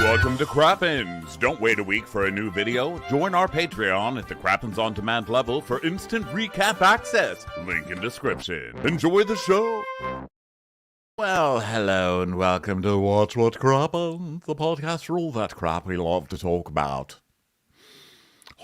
Welcome to Crappens. Don't wait a week for a new video. Join our Patreon at the Crappens On Demand level for instant recap access. Link in description. Enjoy the show. Well, hello and welcome to Watch What Crappens, the podcast for all that crap we love to talk about.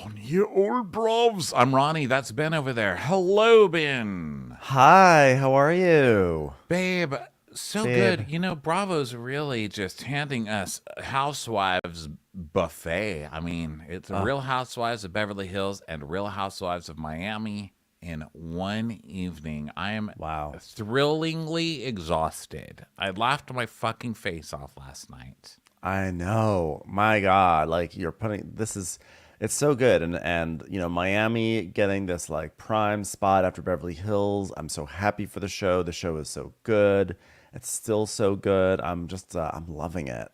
On you old brovs. I'm Ronnie, that's Ben over there. Hello, Ben. Hi, how are you? Babe, so good. You know, Bravo's really just handing us Housewives buffet. I mean, it's Real Housewives of Beverly Hills and Real Housewives of Miami in one evening. I am thrillingly exhausted. I laughed my fucking face off last night. I know. My God, like you're putting it's so good, and you know, Miami getting this like prime spot after Beverly Hills. I'm so happy for the show. The show is so good. It's still so good. I'm loving it.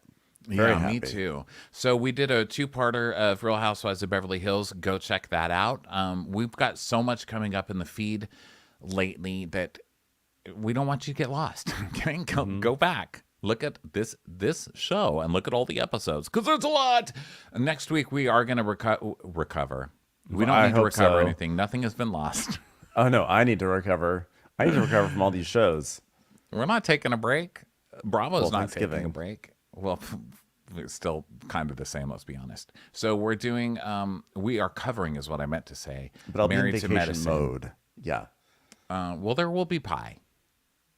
Very happy. Me too. So we did a two-parter of Real Housewives of Beverly Hills. Go check that out. We've got so much coming up in the feed lately that we don't want you to get lost. Okay, go back. Look at this show and look at all the episodes because there's a lot. Next week we are going to recover. We don't need to recover anything. Nothing has been lost. Oh no, I need to recover. I need to recover from all these shows. We're not taking a break. Bravo's not taking a break. Well, it's still kind of the same, let's be honest. So we're doing, we are covering is what I meant to say. But I'll be in vacation mode. Yeah. Well, there will be pie.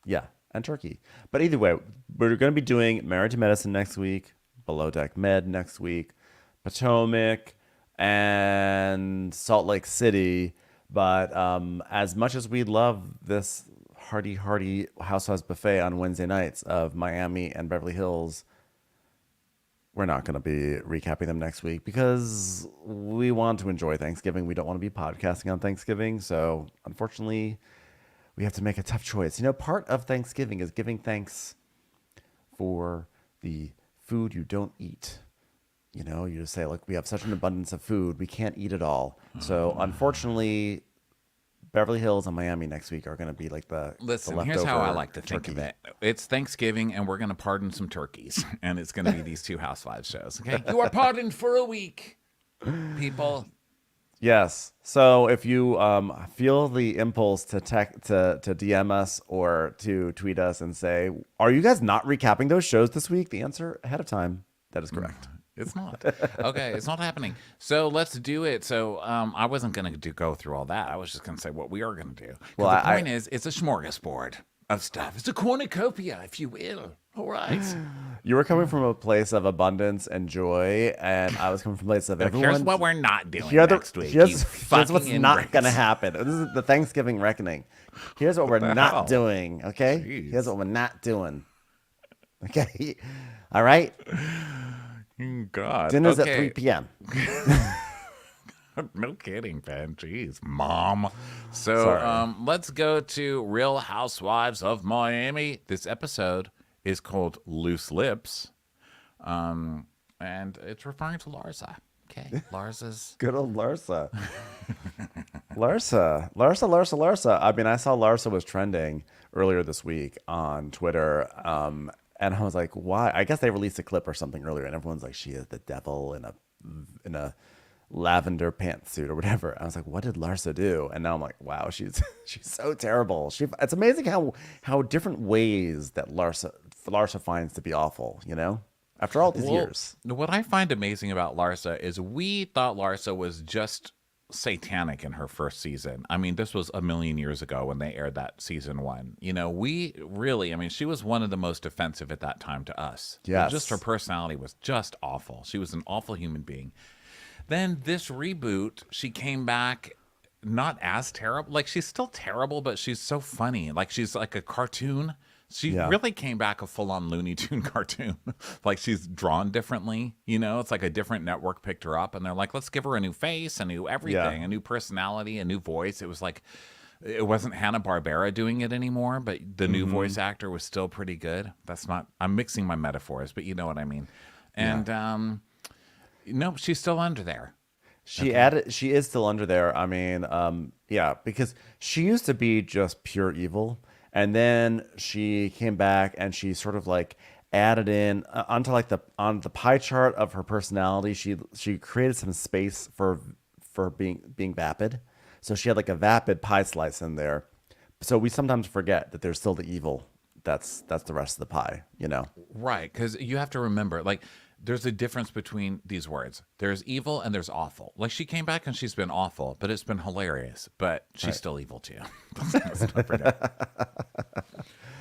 Yeah, and turkey. But either way, we're going to be doing Married to Medicine next week, Below Deck Med next week, Potomac, and Salt Lake City. But as much as we love this hearty Housewives buffet on Wednesday nights of Miami and Beverly Hills, we're not going to be recapping them next week because we want to enjoy Thanksgiving. We don't want to be podcasting on Thanksgiving. So unfortunately, we have to make a tough choice. You know, part of Thanksgiving is giving thanks for the food you don't eat. You know, you just say, look, we have such an abundance of food. We can't eat it all. So unfortunately, Beverly Hills and Miami next week are going to be like the leftover. Here's how I like to think of it. It's Thanksgiving, and we're going to pardon some turkeys, and it's going to be these two Housewives shows. Okay, you are pardoned for a week, people. Yes. So if you feel the impulse to DM us or to tweet us and say, "Are you guys not recapping those shows this week?" The answer ahead of time, that is correct. It's not. Okay, it's not happening. So let's do it. So I wasn't going to go through all that. I was just going to say what we are going to do. Well, the point is, it's a smorgasbord of stuff. It's a cornucopia, if you will. All right. You were coming from a place of abundance and joy, and I was coming from a place of everyone. Here's what we're not doing next week. Here's what's not going to happen. This is the Thanksgiving reckoning. Here's what we're not doing, okay? Jeez. Here's what we're not doing. Okay? All right? God. Dinner's at 3 p.m. No kidding, Ben. Jeez, Mom. So let's go to Real Housewives of Miami. This episode is called Loose Lips, and it's referring to Larsa. Okay, Larsa's good old Larsa. Larsa. I mean, I saw Larsa was trending earlier this week on Twitter. And I was like, why? I guess they released a clip or something earlier, and everyone's like, she is the devil in a lavender pantsuit or whatever. I was like, what did Larsa do? And now I'm like, wow, she's so terrible. It's amazing how different ways that Larsa finds to be awful, you know? After all these years. What I find amazing about Larsa is we thought Larsa was just satanic in her first season. I mean, this was a million years ago when they aired that season 1. You know, she was one of the most offensive at that time to us. Yes. Just her personality was just awful. She was an awful human being. Then this reboot, she came back not as terrible. Like, she's still terrible, but she's so funny. Like, she's like a cartoon. She really came back a full-on Looney Tune cartoon. Like, she's drawn differently, you know? It's like a different network picked her up, and they're like, let's give her a new face, a new everything, a new personality, a new voice. It was like, it wasn't Hanna-Barbera doing it anymore, but the new voice actor was still pretty good. I'm mixing my metaphors, but you know what I mean. And, no, she's still under there. She is still under there. I mean, because she used to be just pure evil. And then she came back and she sort of like added in onto like on the pie chart of her personality. She created some space for being vapid. So she had like a vapid pie slice in there. So we sometimes forget that there's still the evil. That's the rest of the pie, you know. Right, because you have to remember, like, there's a difference between these words. There's evil and there's awful. Like, she came back and she's been awful, but it's been hilarious. But she's still evil too. Let's not forget.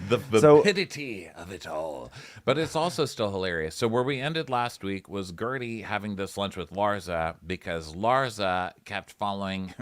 The vapidity of it all. But it's also still hilarious. So where we ended last week was Gertie having this lunch with Larsa because Larsa kept following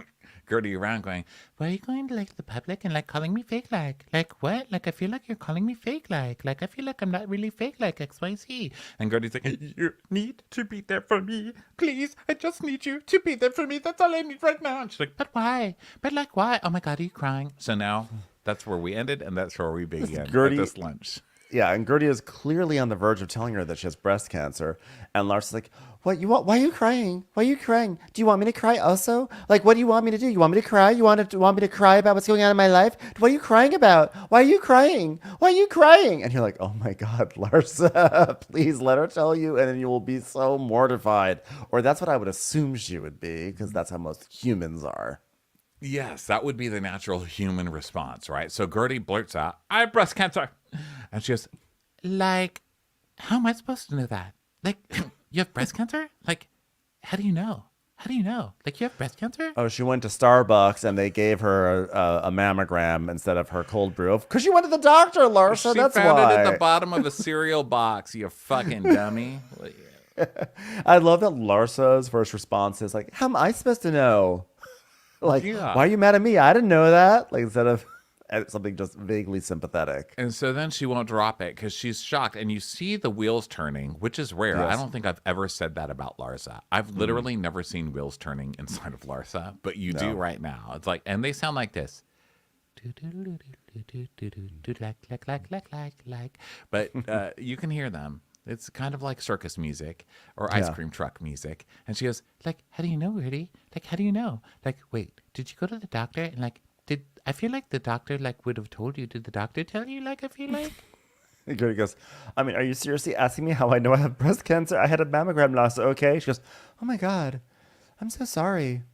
Gertie around going, why are you going to like the public and like calling me fake like what? Like I feel like you're calling me fake like I feel like I'm not really fake like XYZ. And Gertie's like, you need to be there for me. Please, I just need you to be there for me. That's all I need right now. And she's like, but why? But like why? Oh my God, are you crying? So now that's where we ended and that's where we began at this lunch. Yeah, and Gertie is clearly on the verge of telling her that she has breast cancer. And Larsa's like, what you want? Why are you crying? Why are you crying? Do you want me to cry also? Like, what do you want me to do? You want me to cry? You want me to cry about what's going on in my life? What are you crying about? Why are you crying? Why are you crying? And you're like, oh my God, Larsa, please let her tell you. And then you will be so mortified. Or that's what I would assume she would be, because that's how most humans are. Yes, that would be the natural human response, right? So Gertie blurts out, I have breast cancer. And she goes, like, how am I supposed to know that? Like, you have breast cancer? Like, how do you know? How do you know? Like, you have breast cancer? Oh, she went to Starbucks and they gave her a mammogram instead of her cold brew. Because she went to the doctor, Larsa. That's why. She found it at the bottom of a cereal box, you fucking dummy. I love that Larsa's first response is like, how am I supposed to know? Like, why are you mad at me? I didn't know that. Like, instead of something just vaguely sympathetic. And so then she won't drop it because she's shocked. And you see the wheels turning, which is rare. Yes. I don't think I've ever said that about Larsa. I've literally never seen wheels turning inside of Larsa, but you do right now. It's like, and they sound like this. But you can hear them. It's kind of like circus music or ice cream truck music. And she goes, like, how do you know, Rudy? Like, how do you know? Like, wait, did you go to the doctor? And like, I feel like the doctor like would have told you. Did the doctor tell you? Like, I feel like. Gertie goes, I mean, are you seriously asking me how I know I have breast cancer? I had a mammogram last. Okay. She goes, oh my God, I'm so sorry.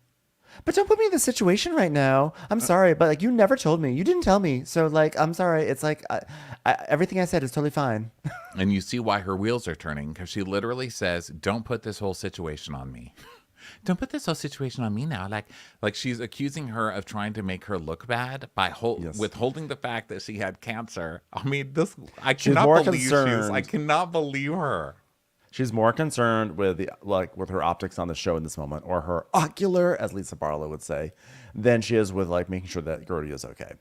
But don't put me in this situation right now. I'm sorry, but like you never told me. You didn't tell me. So like, I'm sorry. It's like everything I said is totally fine. And you see why her wheels are turning because she literally says, don't put this whole situation on me. Don't put this whole situation on me now. Like she's accusing her of trying to make her look bad by withholding the fact that she had cancer. I mean, I cannot believe her. She's more concerned with with her optics on the show in this moment, or her ocular, as Lisa Barlow would say, than she is with like making sure that Gertie is okay.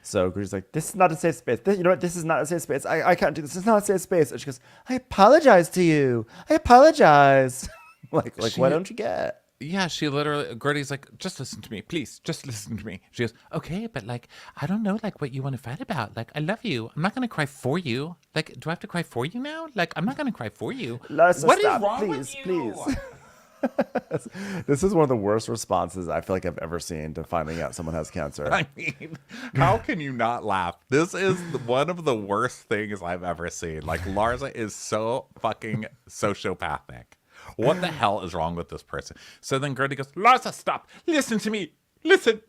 So Gertie's like, this is not a safe space. You know what? This is not a safe space. I can't do this. This is not a safe space. And she goes, I apologize to you. I apologize. Like, why don't you get? Yeah, she literally, Gertie's like, just listen to me, please, just listen to me. She goes, okay, but like, I don't know, like, what you want to fight about. Like, I love you. I'm not going to cry for you. Like, do I have to cry for you now? Like, I'm not going to cry for you. Larsa, what stop, is wrong please, with you? Please. This is one of the worst responses I feel like I've ever seen to finding out someone has cancer. I mean, how can you not laugh? This is one of the worst things I've ever seen. Like, Larsa is so fucking sociopathic. What the hell is wrong with this person? So then Gertie goes, Larsa, stop. Listen to me. Listen.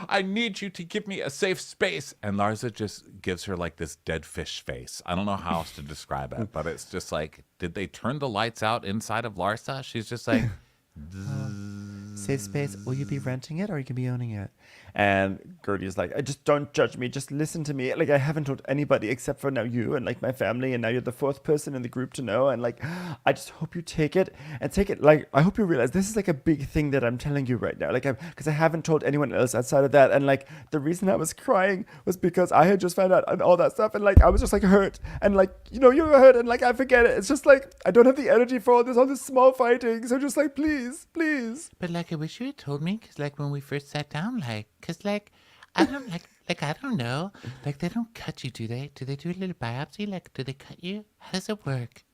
I need you to give me a safe space. And Larsa just gives her like this dead fish face. I don't know how else to describe it, but it's just like, did they turn the lights out inside of Larsa? She's just like, safe space. Will you be renting it or you can be owning it? And Gertie is like, just don't judge me. Just listen to me. Like, I haven't told anybody except for now you and like my family. And now you're the fourth person in the group to know. And like, I just hope you take it and take it. Like, I hope you realize this is like a big thing that I'm telling you right now. Like, because I haven't told anyone else outside of that. And like, the reason I was crying was because I had just found out and all that stuff. And like, I was just like hurt. And like, you know, you were hurt. And like, I forget it. It's just like, I don't have the energy for all this small fighting. So just like, please, please. But like, I wish you had told me. Because like, when we first sat down, like, because like, I don't I don't know. Like, they don't cut you, do they? Do they do a little biopsy? Like, do they cut you? How does it work?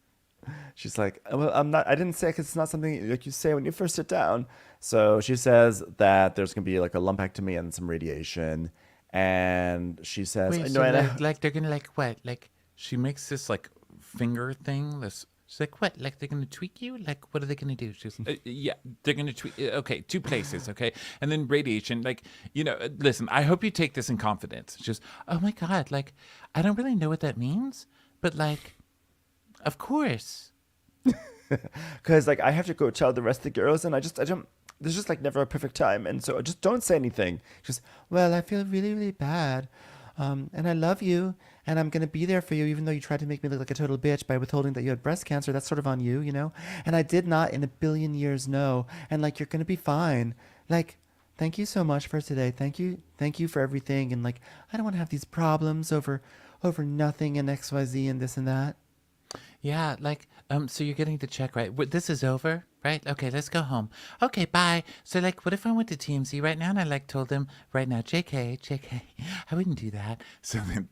She's like, well, I didn't say, because it's not something like you say when you first sit down. So she says that there's going to be like a lumpectomy and some radiation. And she says, wait, no, so like they're going to like what? Like, she makes this like finger thing. This. She's like, what? Like they're gonna tweak you? Like what are they gonna do? She's yeah, they're gonna tweak. Okay, 2 places. Okay, and then radiation. Like listen. I hope you take this in confidence. Just oh my god, like I don't really know what that means, but like, of course. Because like I have to go tell the rest of the girls, and I don't. There's just like never a perfect time, and so just don't say anything. Just well, I feel really really bad, and I love you, and I'm gonna be there for you, even though you tried to make me look like a total bitch by withholding that you had breast cancer. That's sort of on you, you know. And I did not in a billion years know, and like you're gonna be fine. Like, thank you so much for today. Thank you for everything, and like I don't want to have these problems over nothing and XYZ and this and that. Yeah, like, so you're getting the check, right? This is over, right? Okay, let's go home. Okay, bye. So, like, what if I went to TMZ right now and I, like, told them right now, JK, I wouldn't do that. So then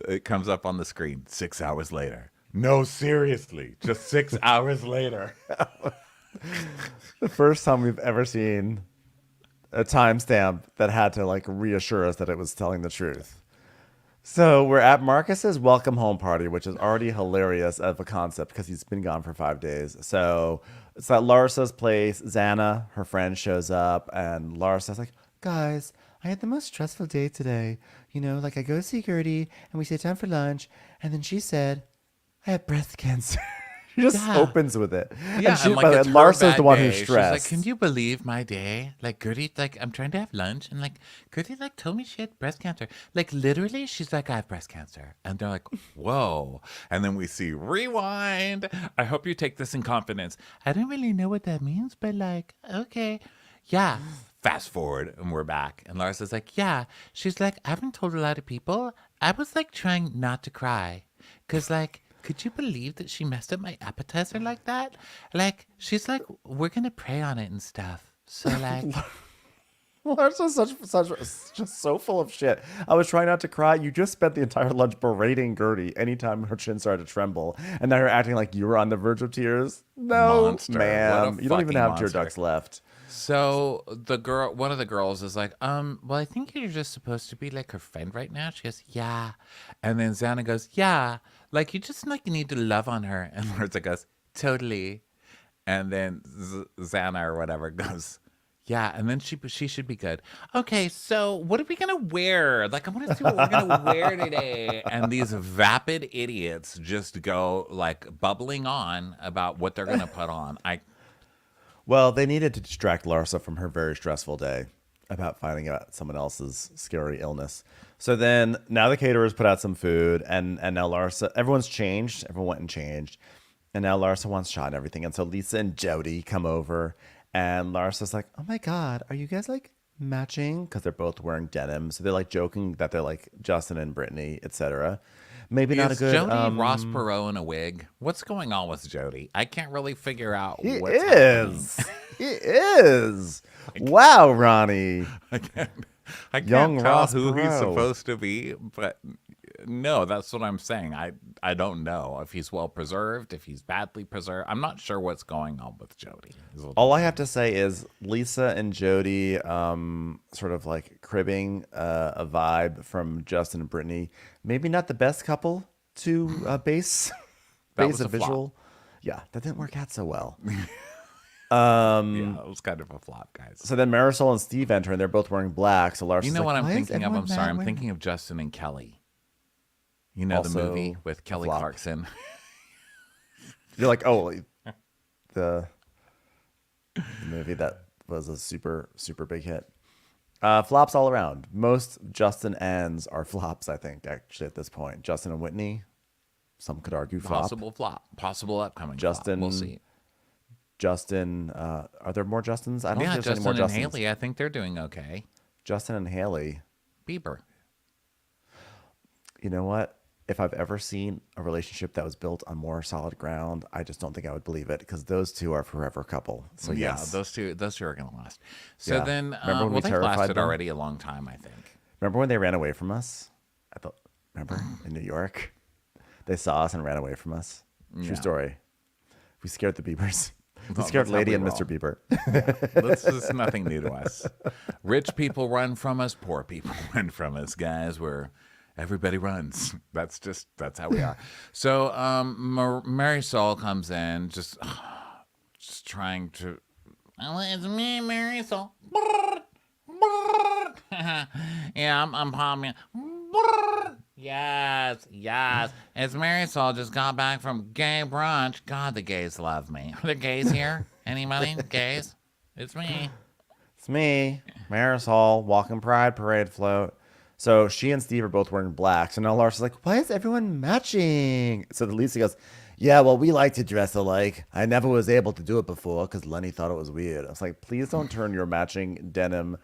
it comes up on the screen 6 hours later. No, seriously, just 6 hours later. The first time we've ever seen a timestamp that had to, like, reassure us that it was telling the truth. So we're at Marcus's welcome home party, which is already hilarious of a concept because he's been gone for 5 days. So it's at Larsa's place. Xana, her friend, shows up, and Larsa's like, guys, I had the most stressful day today. You know, like I go see Gertie, and we sit down for lunch, and then she said, I have breast cancer. She just opens with it. Yeah, and like it's Larsa's the one day. who's stressed. She's like, can you believe my day? Like Gertie, like I'm trying to have lunch, and like Gertie, like told me she had breast cancer. Like literally, she's like, I have breast cancer, and they're like, whoa. And then we see rewind. I hope you take this in confidence. I don't really know what that means, but like, okay, yeah. Fast forward, and we're back, and Larsa's like, yeah. She's like, I haven't told a lot of people. I was like trying not to cry, cause like. Could you believe that she messed up my appetizer like that? Like, she's like, we're going to pray on it and stuff. So, like. Larsa's just so full of shit. I was trying not to cry. You just spent the entire lunch berating Gertie anytime her chin started to tremble. And now you're acting like you were on the verge of tears. No, Monster. ma'am. You don't even have tear Monster. ducts left. So one of the girls is like, well, I think you're just supposed to be like her friend right now. She goes, yeah. And then Xana goes, yeah. Like, you just like need to love on her. And Larsa goes, totally. And then Xana or whatever goes, yeah. And then she should be good. Okay, so what are we going to wear? Like, I want to see what we're going to wear today. And these vapid idiots just go like bubbling on about what they're going to put on. Well, they needed to distract Larsa from her very stressful day about finding out someone else's scary illness. So then now the caterers put out some food, and now Larsa, everyone's changed. Everyone went and changed. And now Larsa wants shot and everything. And so Lisa and Jody come over, and Larsa's like, oh my God, are you guys like matching? Because they're both wearing denim. So they're like joking that they're like Justin and Brittany, etc. Maybe not a good. Jody Ross Perot in a wig? What's going on with Jody? I can't really figure out He what's happening. is. He is. Wow, Ronnie. I can't Young tell Ross who he's Perot. supposed to be, but no, that's what I'm saying. I don't know if he's well preserved, if he's badly preserved. I'm not sure what's going on with Jody. All I have to say is Lisa and Jody sort of like cribbing a vibe from Justin and Brittany. Maybe not the best couple to base was a a flop. visual. Yeah, that didn't work out so well. Yeah, it was kind of a flop, guys. So then Marisol and Steve enter, and they're both wearing black. So Larsa's You know like, what I'm "Why is thinking of? everyone I'm sorry. I'm wearing-" thinking of Justin and Kelly. You know, the Also movie with Kelly flop. Clarkson. You're like, oh, the movie that was a super, super big hit. Flops all around. Most Justin ands are flops, I think, actually, at this point. Justin and Whitney, some could argue flop. Possible flop. Possible upcoming Justin, flop. We'll see. Justin, are there more Justins? I don't Yeah, think there's Justin any more and Justins. Haley, I think they're doing okay. Justin and Haley. Bieber. You know what? If I've ever seen a relationship that was built on more solid ground, I just don't think I would believe it because those two are a forever couple. So Yeah, yes. those two are going to last. So Yeah. then, Remember when we they've terrified lasted them? already a long time, I think. Remember when they ran away from us? Remember in New York? They saw us and ran away from us. True Yeah. story. We scared the Biebers. We Well, scared that's how Lady we and roll. Mr. Bieber. This is nothing new to us. Rich people run from us. Poor people run from us, guys. everybody runs. That's how we are. So Marisol comes in, just trying to. Oh, it's me, Marisol. Yeah, I'm Pommy. Yes, yes. It's Marisol. Just got back from gay brunch. God, the gays love me. Are the gays here? Anybody? Gays? It's me. It's me, Marisol, walking Pride Parade float. So she and Steve are both wearing black. So now Larsa's like, why is everyone matching? So the Lisa goes, yeah, well, we like to dress alike. I never was able to do it before because Lenny thought it was weird. I was like, please don't turn your matching denim,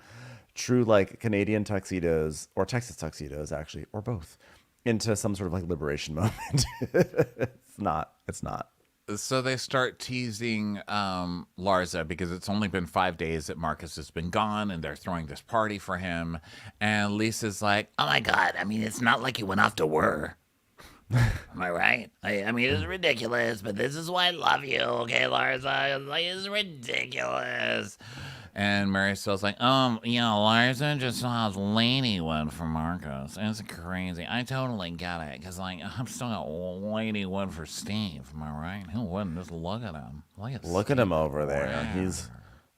true like Canadian tuxedos or Texas tuxedos, actually, or both, into some sort of like liberation moment. It's not. It's not. So they start teasing Larsa because it's only been 5 days that Marcus has been gone, and they're throwing this party for him. And Lisa's like, "Oh my God! I mean, it's not like he went off to war. Am I right? I mean, it's ridiculous, but this is why I love you, okay, Larsa? Like, it's ridiculous." And Marisol's like, Larsa just saw his lady one for Marcos. It's crazy. I totally get it. Because, like, I'm still got lady one for Steve. Am I right? Who wouldn't? Just look at him. Look at him over there.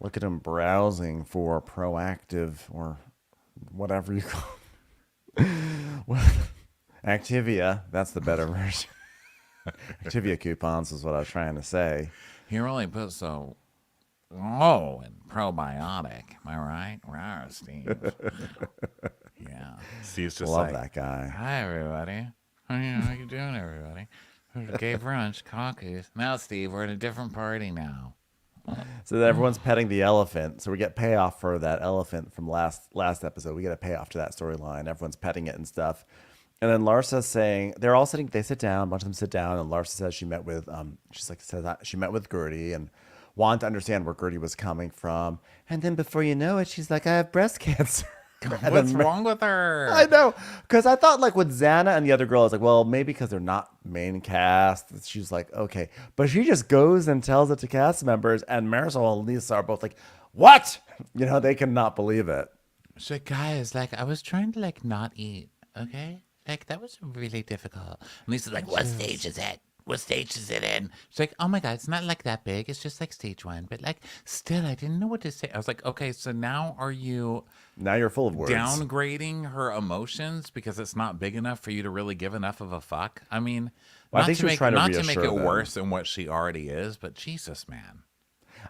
Look at him browsing for proactive or whatever you call it. Activia. That's the better version. Activia coupons is what I was trying to say. He really put so... Oh, and probiotic. Am I right? Rawr, Steve. Yeah. Steve's just Love like, that guy. Hi, everybody. How you doing, everybody? Gay brunch, cookies. Now, Steve, we're at a different party now. So everyone's petting the elephant. So we get payoff for that elephant from last episode. We get a payoff to that storyline. Everyone's petting it and stuff. And then Larsa's saying they're all sitting. They sit down. A bunch of them sit down. And Larsa says she met with she met with Gertie and wanted to understand where Gertie was coming from. And then before you know it, she's like, I have breast cancer. What's wrong with her? I know. Because I thought like with Xana and the other girl, I was like, well, maybe because they're not main cast. She's like, okay. But she just goes and tells it to cast members. And Marisol and Lisa are both like, what? You know, they cannot believe it. She's like, guys, like, I was trying to, like, not eat, okay? Like, that was really difficult. And Lisa's like, what stage is it? What stage is it in? She's like, oh my God, it's not like that big. It's just like stage 1. But like, still, I didn't know what to say. I was like, okay, so now Now you're full of words. Downgrading her emotions because it's not big enough for you to really give enough of a fuck? I mean, Well, I think she was trying to not to reassure make it them. worse than what she already is, but Jesus, man.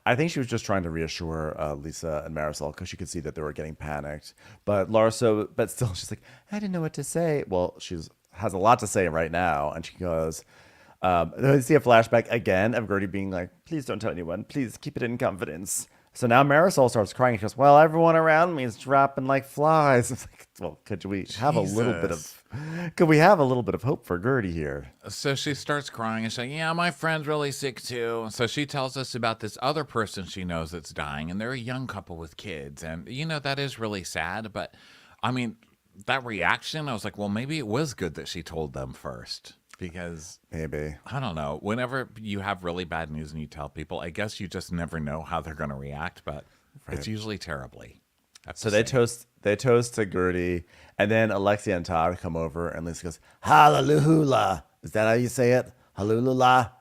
I think she was just trying to reassure Lisa and Marisol because she could see that they were getting panicked. But Larsa, but still, she's like, I didn't know what to say. Well, has a lot to say right now. And she goes, I see a flashback again of Gertie being like, please don't tell anyone. Please keep it in confidence. So now Marisol starts crying. She goes, well, everyone around me is dropping like flies. It's like, well, could we have a little bit of hope for Gertie here? So she starts crying and she's like, yeah, my friend's really sick too. So she tells us about this other person she knows that's dying, and they're a young couple with kids. And, you know, that is really sad. But, I mean, that reaction, I was like, well, maybe it was good that she told them first. Because maybe, I don't know, whenever you have really bad news and you tell people, I guess you just never know how they're going to react, but it's usually terribly. So they toast to Gertie, and then Alexia and Todd come over, and Lisa goes, hallelujah. Is that how you say it? Hallelujah?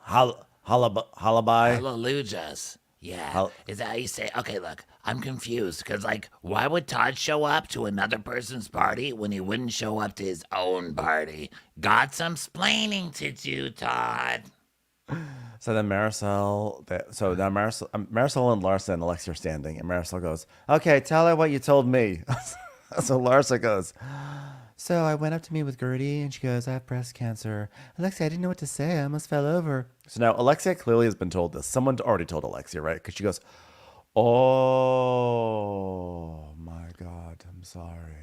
Halabai? Hallelujahs. Yeah. Is that how you say it? Okay, look, I'm confused because, like, why would Todd show up to another person's party when he wouldn't show up to his own party? Got some splaining to do, Todd. So then Marisol and Larsa and Alexia are standing, and Marisol goes, okay, tell her what you told me. So Larsa goes, so I went up to meet with Gertie, and she goes, I have breast cancer. Alexia, I didn't know what to say. I almost fell over. So now Alexia clearly has been told this. Someone already told Alexia, right? Because she goes, oh my God, I'm sorry.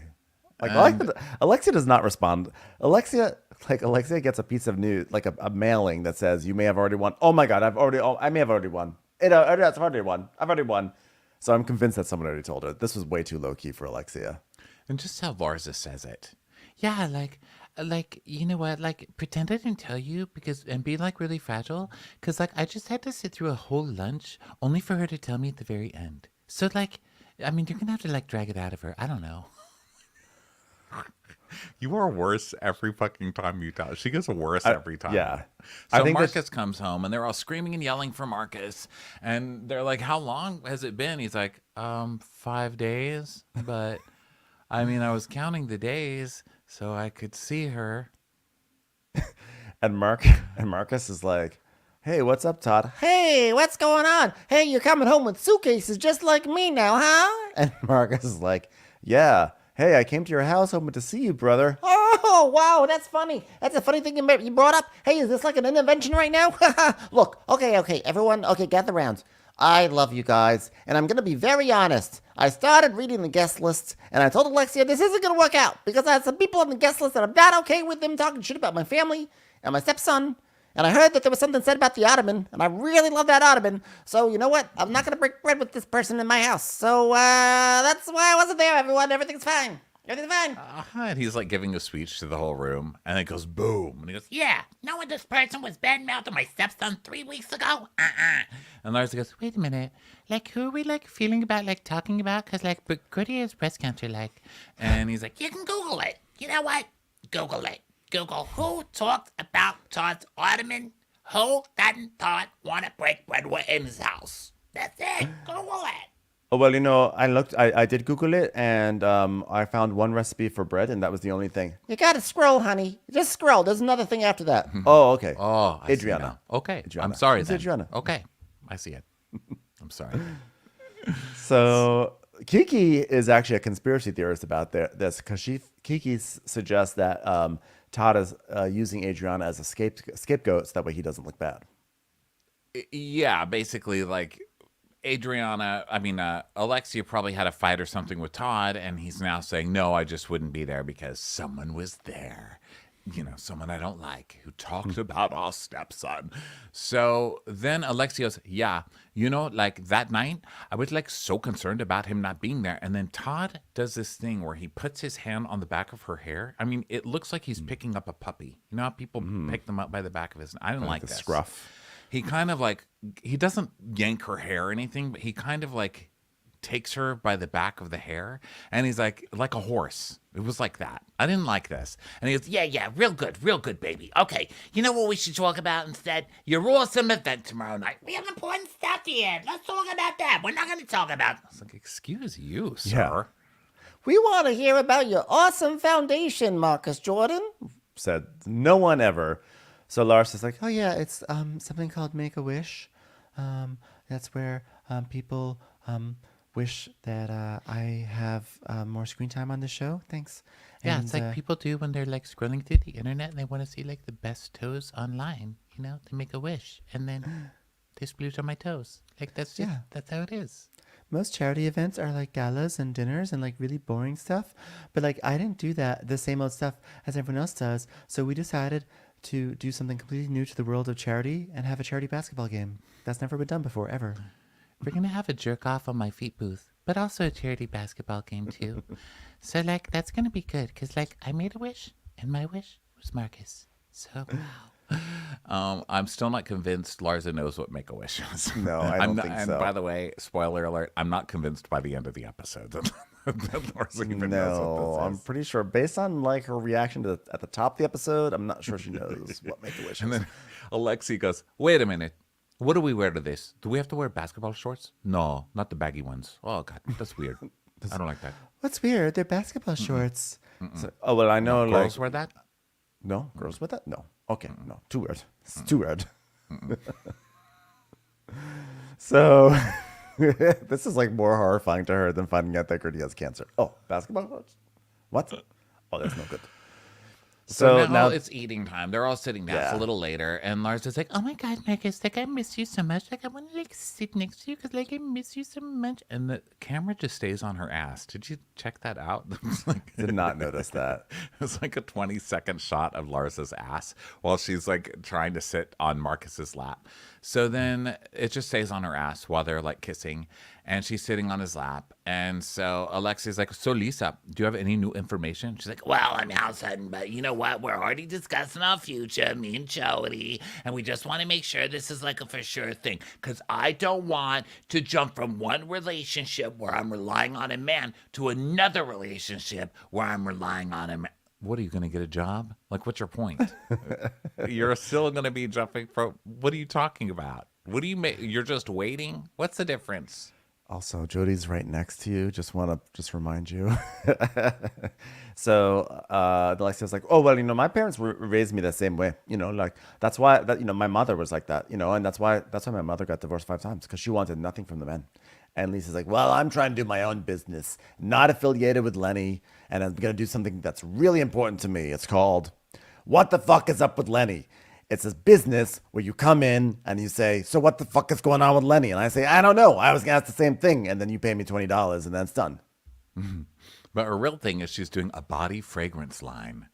Like Alexia does not respond. Alexia gets a piece of news, like a mailing that says, you may have already won. Oh my God, I may have already won. I've already won. So I'm convinced that someone already told her. This was way too low key for Alexia. And just how Larsa says it. Yeah, like, you know what? Like, pretend I didn't tell you and be like really fragile. Because, like, I just had to sit through a whole lunch only for her to tell me at the very end. So, like, I mean, you're going to have to, like, drag it out of her. I don't know. You are worse every fucking time you tell. She gets worse every time. Yeah. So I think Marcus comes home and they're all screaming and yelling for Marcus. And they're like, how long has it been? He's like, 5 days. But I mean, I was counting the days so I could see her. And Marcus is like, "Hey, what's up, Todd? Hey, what's going on? Hey, you're coming home with suitcases just like me now, huh?" And Marcus is like, "Yeah. Hey, I came to your house hoping to see you, brother." "Oh, wow, that's funny. That's a funny thing you brought up. Hey, is this like an intervention right now?" "Look, okay, everyone, okay, gather round. I love you guys, and I'm going to be very honest. I started reading the guest lists, and I told Alexia this isn't going to work out because I had some people on the guest list that I'm not okay with them talking shit about my family and my stepson. And I heard that there was something said about the ottoman, and I really love that ottoman. So, you know what? I'm not going to break bread with this person in my house. So, that's why I wasn't there, everyone. Everything's fine. Everything's fine." And he's like giving a speech to the whole room. And it goes boom. And he goes, Yeah, knowing this person was bad-mouthing my stepson 3 weeks ago? and Larsa goes, Wait a minute. Like, who are we, like, feeling about, like, talking about? Because, like, but Goody has breast cancer, like. and he's like, You can Google it. You know what? Google it. Google who talked about Todd's ottoman. Who doesn't Todd want to break bread with in his house? That's it. Google it. Oh, well, I did Google it, and I found one recipe for bread, and that was the only thing. "You gotta scroll, honey. Just scroll. There's another thing after that." "Oh, okay." oh, I see Adriana. now. Okay. Adriana. I'm sorry It's then. Adriana. Okay. I see it. I'm sorry. So Kiki is actually a conspiracy theorist about this because Kiki suggests that Todd is using Adriana as a scapegoat so that way he doesn't look bad. Yeah, basically, like Alexia probably had a fight or something with Todd, and he's now saying, no, I just wouldn't be there because someone was there. Someone I don't like who talked about our stepson. So then Alexia goes, yeah, like that night, I was like so concerned about him not being there. And then Todd does this thing where he puts his hand on the back of her hair. I mean, it looks like he's picking up a puppy. You know how people pick them up by the back of his, I didn't like the this. scruff. He kind of like, he doesn't yank her hair or anything, but he kind of like takes her by the back of the hair, and he's like a horse. It was like that. I didn't like this. And he goes, Yeah, real good, baby. Okay, you know what we should talk about instead? Your awesome event tomorrow night. We have important stuff here. Let's talk about that. We're not going to talk about... I was like, excuse you, sir. Yeah. "We want to hear about your awesome foundation, Marcus Jordan." Said no one ever. So Larsa's like, "Oh yeah, it's something called Make-A-Wish. That's where people wish that I have more screen time on the show. Thanks." Yeah, And, it's like people do when they're, like, scrolling through the internet and they want to see, like, the best toes online, to make a wish. And then they splooge on my toes. Like, that's just, that's how it is. most charity events are like galas and dinners and like really boring stuff. But like I didn't do the same old stuff as everyone else does. So we decided to do something completely new to the world of charity and have a charity basketball game. That's never been done before, ever. We're going to have a jerk off on my feet booth, but also a charity basketball game too. So like, that's going to be good because like I made a wish and my wish was Marcus. So I'm still not convinced Larsa knows what Make-A-Wish is. No, I don't think and so. by the way, spoiler alert, I'm not convinced by the end of the episode that Larsa even knows No, what I'm this is. pretty sure based on like her reaction to at the top of the episode, I'm not sure she knows what Make-A-Wish is. And then Alexi goes, wait a minute. What do we wear to this? Do we have to wear basketball shorts? No, not the baggy ones. Oh, God, that's weird. I don't like that. What's weird? They're basketball shorts. So, oh well, I know. like, Girls wear that? No, girls with that? No. Okay, no. Too weird. It's too weird. So this is like more horrifying to her than finding out that Gertie has cancer. Oh, basketball shorts? What? Oh, that's no good. So now it's eating time. They're all sitting down. It's a Yeah. little later, and Larsa's like, oh my God, Marcus, like I miss you so much. Like I want to like sit next to you because like I miss you so much. and the camera just stays on her ass. Did you check that out? It's like, Did not notice that. it's like a 20-second shot of Larsa's ass while she's like trying to sit on Marcus's lap. So then it just stays on her ass while they're like kissing, and she's sitting on his lap, And so Alexia's like, so Lisa, do you have any new information? She's like, Well, I'm all sudden, but you know what? We're already discussing our future, me and Jody, and we just want to make sure this is like a for sure thing. Because I don't want to jump from one relationship where I'm relying on a man to another relationship where I'm relying on a man. what are you going to get a job? Like, what's your point? You're still going to be jumping from, what are you talking about? What do you make? You're just waiting? What's the difference? Also, Jody's right next to you. Just want to remind you. So Alexia's like, oh, well, my parents raised me the same way. Like that's why my mother was like that. And that's why my mother got divorced 5 times because she wanted nothing from the men. And Lisa's like, well, I'm trying to do my own business, not affiliated with Lenny, and I'm gonna do something that's really important to me. It's called What the Fuck Is Up with Lenny? It's this business where you come in and you say, so what the fuck is going on with Lenny? And I say, I don't know. I was going to ask the same thing. And then you pay me $20 and then it's done. But her real thing is she's doing a body fragrance line.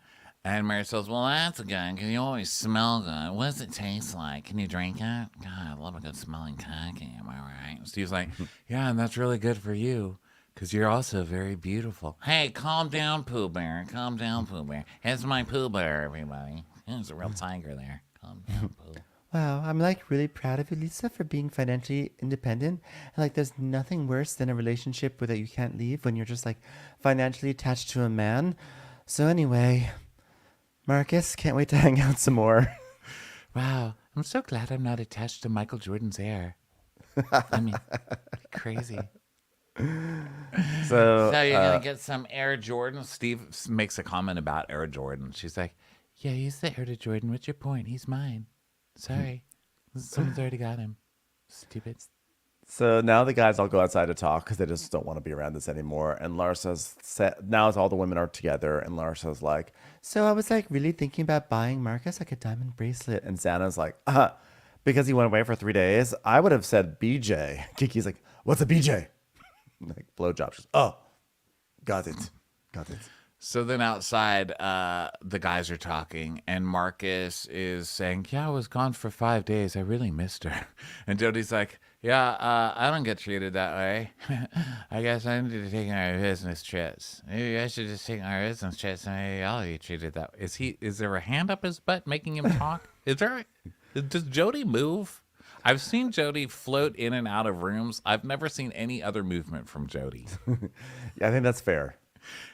And Mary says, well, that's good because you always smell good. What does it taste like? Can you drink it? God, I love a good smelling cookie. Am I right? Steve's like, yeah, and that's really good for you because you're also very beautiful. Hey, calm down, Pooh Bear. Calm down, Pooh Bear. It's my Pooh Bear, everybody. There's a real tiger there. Calm down, Pooh. Wow, I'm really proud of you, Lisa, for being financially independent. And there's nothing worse than a relationship that you can't leave when you're just financially attached to a man. So anyway, Marcus, can't wait to hang out some more. Wow, I'm so glad I'm not attached to Michael Jordan's hair. I mean, crazy. So So you're going to get some Air Jordan? Steve makes a comment about Air Jordan. She's like, Yeah, he's the heir to Jordan. What's your point? He's mine. Sorry. Someone's already got him. Stupid. So now the guys all go outside to talk because they just don't want to be around this anymore. And Larsa's now all the women are together, and Larsa's like, So I was really thinking about buying Marcus a diamond bracelet. and Xana's like, because he went away for 3 days. I would have said BJ. Kiki's like, what's a BJ? Like blowjob. She's, oh, got it. so then outside, the guys are talking, and Marcus is saying, yeah, I was gone for 5 days. I really missed her. And Jody's like, yeah, I don't get treated that way. I guess I need to take our business trips. Maybe I should just take our business trips and maybe I'll be treated that way. Is there a hand up his butt making him talk? Does Jody move? I've seen Jody float in and out of rooms. I've never seen any other movement from Jody. Yeah, I think that's fair.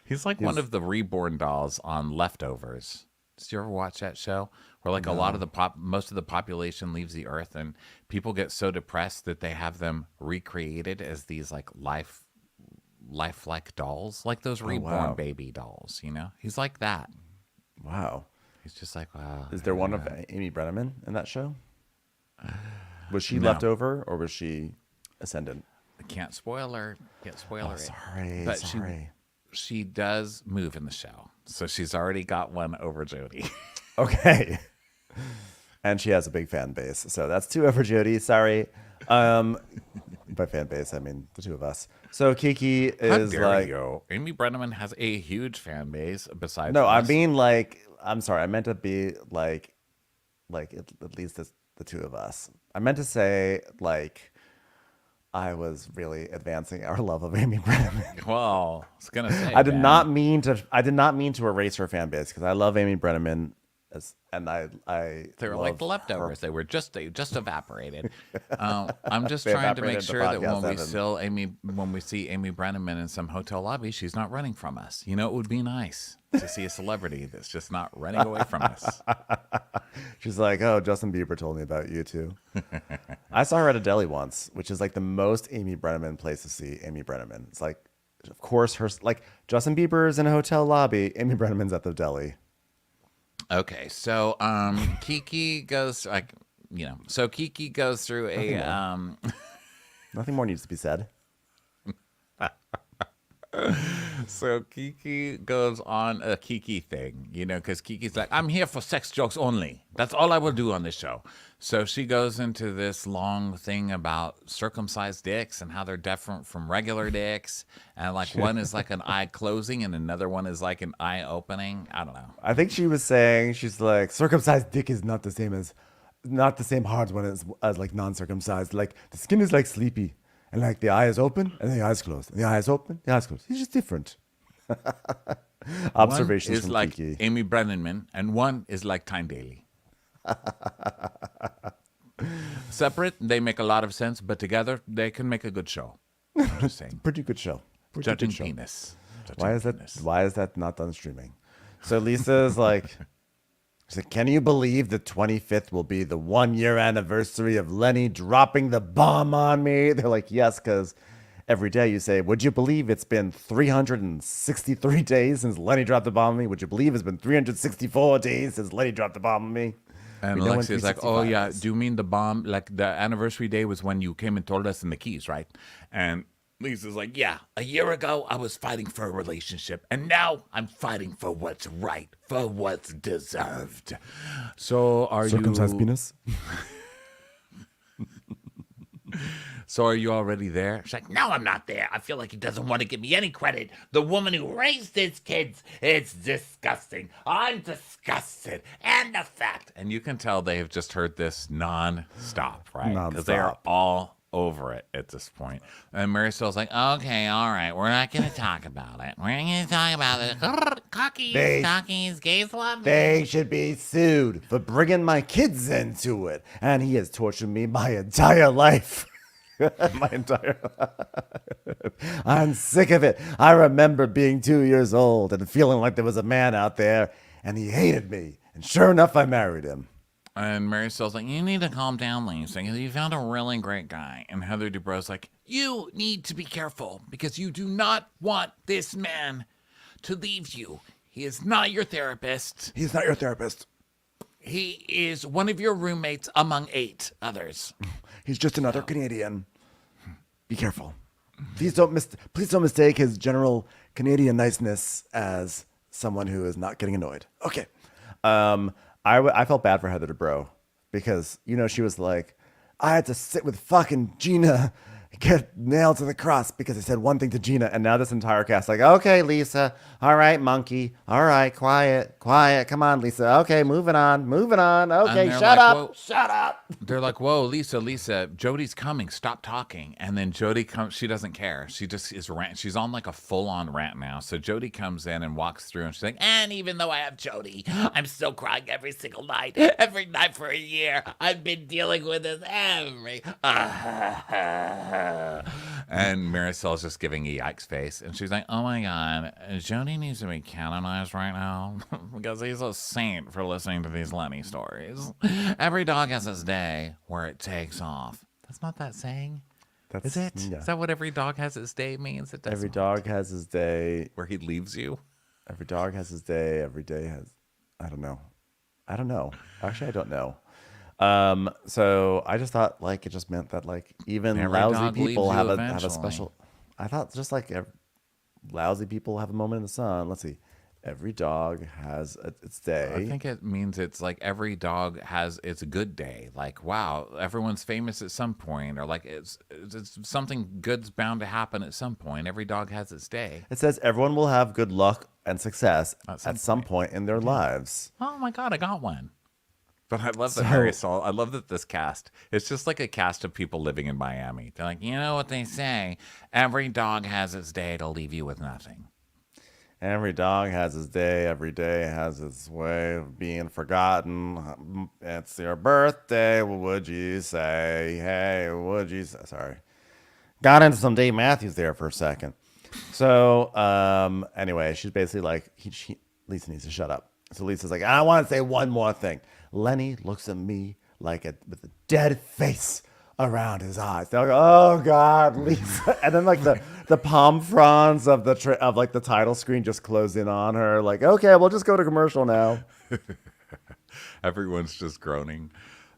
He's like one of the reborn dolls on Leftovers. Did you ever watch that show? Where a lot of most of the population leaves the earth and people get so depressed that they have them recreated as these lifelike dolls, like those reborn baby dolls, He's like that. Wow. He's just like, wow. Is there one of Amy Brenneman in that show? Was she No. left over or was she ascendant? Can't spoil her. Sorry, But sorry. she does move in the show. So she's already got one over Jody. Okay. And she has a big fan base. So that's 2 over Jody. Sorry. By fan base, I mean the 2 of us. So Kiki How is dare like, you? Amy Brenneman has a huge fan base besides no, I us. mean I'm sorry. I meant to be like at least the 2 of us. I meant to say I was really advancing our love of Amy Brenneman. Well, I was gonna say I did Ben. not mean to erase her fan base because I love Amy Brenneman, and I They were love like the leftovers. her. They just evaporated. I'm just They trying to make evaporated sure the that podcast when we see Amy Brenneman in some hotel lobby, she's not running from us. It would be nice to see a celebrity that's just not running away from us. She's like, oh, Justin Bieber told me about you too. I saw her at a deli once, which is the most Amy Brenneman place to see Amy Brenneman. It's of course, Justin Bieber's in a hotel lobby. Amy Brenneman's at the deli. Okay, so Kiki goes So Kiki goes through Nothing more needs to be said. So Kiki goes on a Kiki thing, because Kiki's like, I'm here for sex jokes only. That's all I will do on this show. So she goes into this long thing about circumcised dicks and how they're different from regular dicks. And one is like an eye closing and another one is like an eye opening. I don't know. I think she was saying, she's like, circumcised dick is not the same hard one as non-circumcised. The skin is sleepy. And like the eye is open and the eye is closed. And the eye is open, the eye is closed. He's just different. Observations one is from like Kiki. Amy Brennanman, and one is like Tyne Daly. Separate, they make a lot of sense, but together they can make a good show. I'm just saying. Pretty good show. Pretty Judging good show. penis. Why is Judging penis. that? Why is that not done streaming? So Lisa is like, she's like, can you believe the 25th will be the 1-year anniversary of Lenny dropping the bomb on me? They're like, yes, because every day you say, would you believe it's been 363 days since Lenny dropped the bomb on me? Would you believe it's been 364 days since Lenny dropped the bomb on me? And We know when Alexia's like, oh 365 yeah, is. do you mean the bomb? Like the anniversary day was when you came and told us in the Keys, right? And Lisa's like, yeah, A year ago, I was fighting for a relationship, and now I'm fighting for what's right, for what's deserved. so are Circumcised you? penis? So are you already there? She's like, no, I'm not there. I feel like he doesn't want to give me any credit. The woman who raised his kids, it's disgusting. I'm disgusted. And the fact. And you can tell they have just heard this non-stop, right? Because they are Non-stop. all over it at this point. And Marisol's like, okay, all right, we're not going to talk about it. We're going to talk about it. Cockies, They- stockies, gays love me. They should be sued for bringing my kids into it. And he has tortured me my entire life. My entire life. I'm sick of it. I remember being 2 years old and feeling like there was a man out there and he hated me. And sure enough, I married him. And Marisol's like, you need to calm down, Lisa, because you found a really great guy. And Heather Dubrow's like, you need to be careful because you do not want this man to leave you. He is not your therapist. He's not your therapist. He is one of your roommates among 8 others. He's just another Canadian. Be careful. Please don't mistake his general Canadian niceness as someone who is not getting annoyed. Okay. I felt bad for Heather Dubrow because, you know, she was like, I had to sit with fucking Gina, get nailed to the cross because I said one thing to Gina. And now this entire cast like, okay, Lisa. All right, monkey. All right, quiet. Come on, Lisa. Okay, moving on. Okay, they're shut like, up. "Whoa." Shut up. They're like, whoa, Lisa, Jody's coming. Stop talking. And then Jody comes. She doesn't care. She just is rant. She's on like a full-on rant now. So Jody comes in and walks through and she's like, And even though I have Jody, I'm still crying every single night. Every night for a year. I've been dealing with this every. and Marisol's just giving a yikes face. And she's like, oh my God, Jody needs to be canonized right now because he's a saint for listening to these Lenny stories. Every dog has its day where it takes off. That's not that saying. Is it? Yeah. Is that what every dog has its day means? It doesn't. Every dog has his day. Where he leaves you? Every dog has his day. Every day has. I don't know. Actually, I don't know. So I just thought like it just meant that like even Every lousy dog people leaves you have a eventually. special. I thought just like lousy people have a moment in the sun. Let's see. Every dog has its day. I think it means it's like every dog has its good day. Like, wow, everyone's famous at some point, or like it's something good's bound to happen at some point. Every dog has its day. It says everyone will have good luck and success At at some some point in their lives. Oh my God, I got one. But I love that So- Marisol. I love that this cast. It's just like a cast of people living in Miami. They're like, you know what they say? Every dog has its day to leave you with nothing. Every dog has his day. Every day has its way of being forgotten. It's your birthday. What would you say? Hey, what would you say? Sorry. Got into some Dave Matthews there for a second. So, anyway, she's basically like, Lisa needs to shut up. So Lisa's like, I want to say one more thing. Lenny looks at me like with a dead face around his eyes. They're like, oh God, Lisa. And then like the palm fronds of like the title screen just close in on her. Like, okay, we'll just go to commercial now. Everyone's just groaning.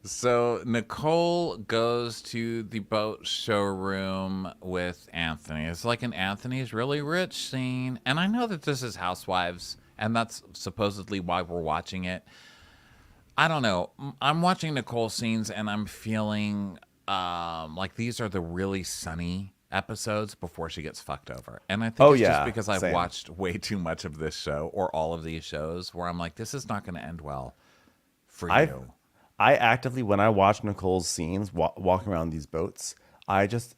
So Nicole goes to the boat showroom with Anthony. It's like an Anthony's really rich scene. And I know that this is Housewives, and that's supposedly why we're watching it. I don't know. I'm watching Nicole's scenes, and I'm feeling like these are the really sunny episodes before she gets fucked over. And I think it's just because I've same. watched way too much of this show or all of these shows where I'm like, this is not going to end well for you. I actively, when I watch Nicole's scenes walking around these boats, I just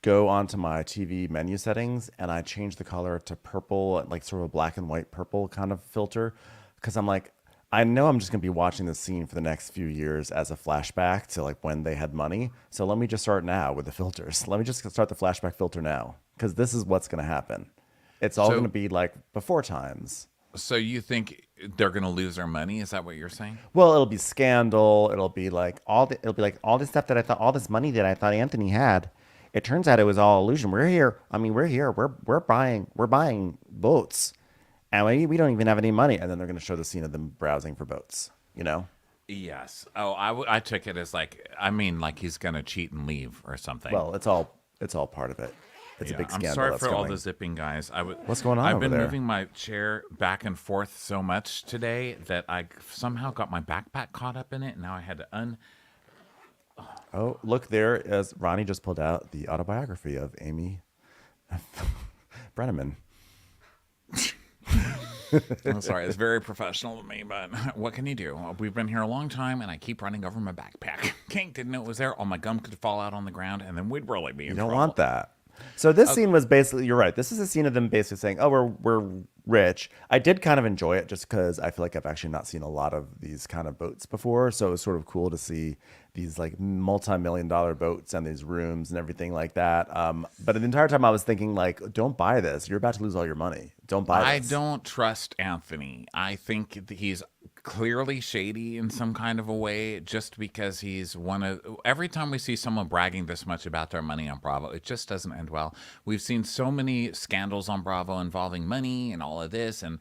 go onto my TV menu settings and I change the color to purple, like sort of a black and white purple kind of filter, because I'm like, I know I'm just gonna be watching this scene for the next few years as a flashback to like when they had money. So let me just start now with the filters. Let me just start the flashback filter now, because this is what's gonna happen. It's all So- gonna be like before times. So you think they're going to lose their money? Is that what you're saying? Well, it'll be scandal. It'll be like all the stuff that I thought, all this money that I thought Anthony had. It turns out it was all illusion. We're here. I mean, we're here. We're buying boats, and we don't even have any money. And then they're going to show the scene of them browsing for boats. You know? Yes. Oh, I took it as like, I mean, like he's going to cheat and leave or something. Well, it's all part of it. It's a big scandal. I'm sorry that's for all coming. the zipping, guys. What's going on I've over been there? moving my chair back and forth so much today that I somehow got my backpack caught up in it, and now I had to Oh, look there! As Ronnie just pulled out the autobiography of Amy Brenneman. I'm sorry, it's very professional of me, but what can you do? We've been here a long time, and I keep running over my backpack. King didn't know it was there. All my gum could fall out on the ground, and then we'd really be in You don't trouble. want that. So this scene was basically, you're right. This is a scene of them basically saying, "Oh, we're rich." I did kind of enjoy it just because I feel like I've actually not seen a lot of these kind of boats before. So it was sort of cool to see these like multi-million-dollar boats and these rooms and everything like that. But the entire time I was thinking like, don't buy this. You're about to lose all your money. Don't buy I this. don't trust Anthony. I think he's clearly shady in some kind of a way just because he's one of every time we see someone bragging this much about their money on Bravo, it just doesn't end well. We've seen so many scandals on Bravo involving money and all of this, and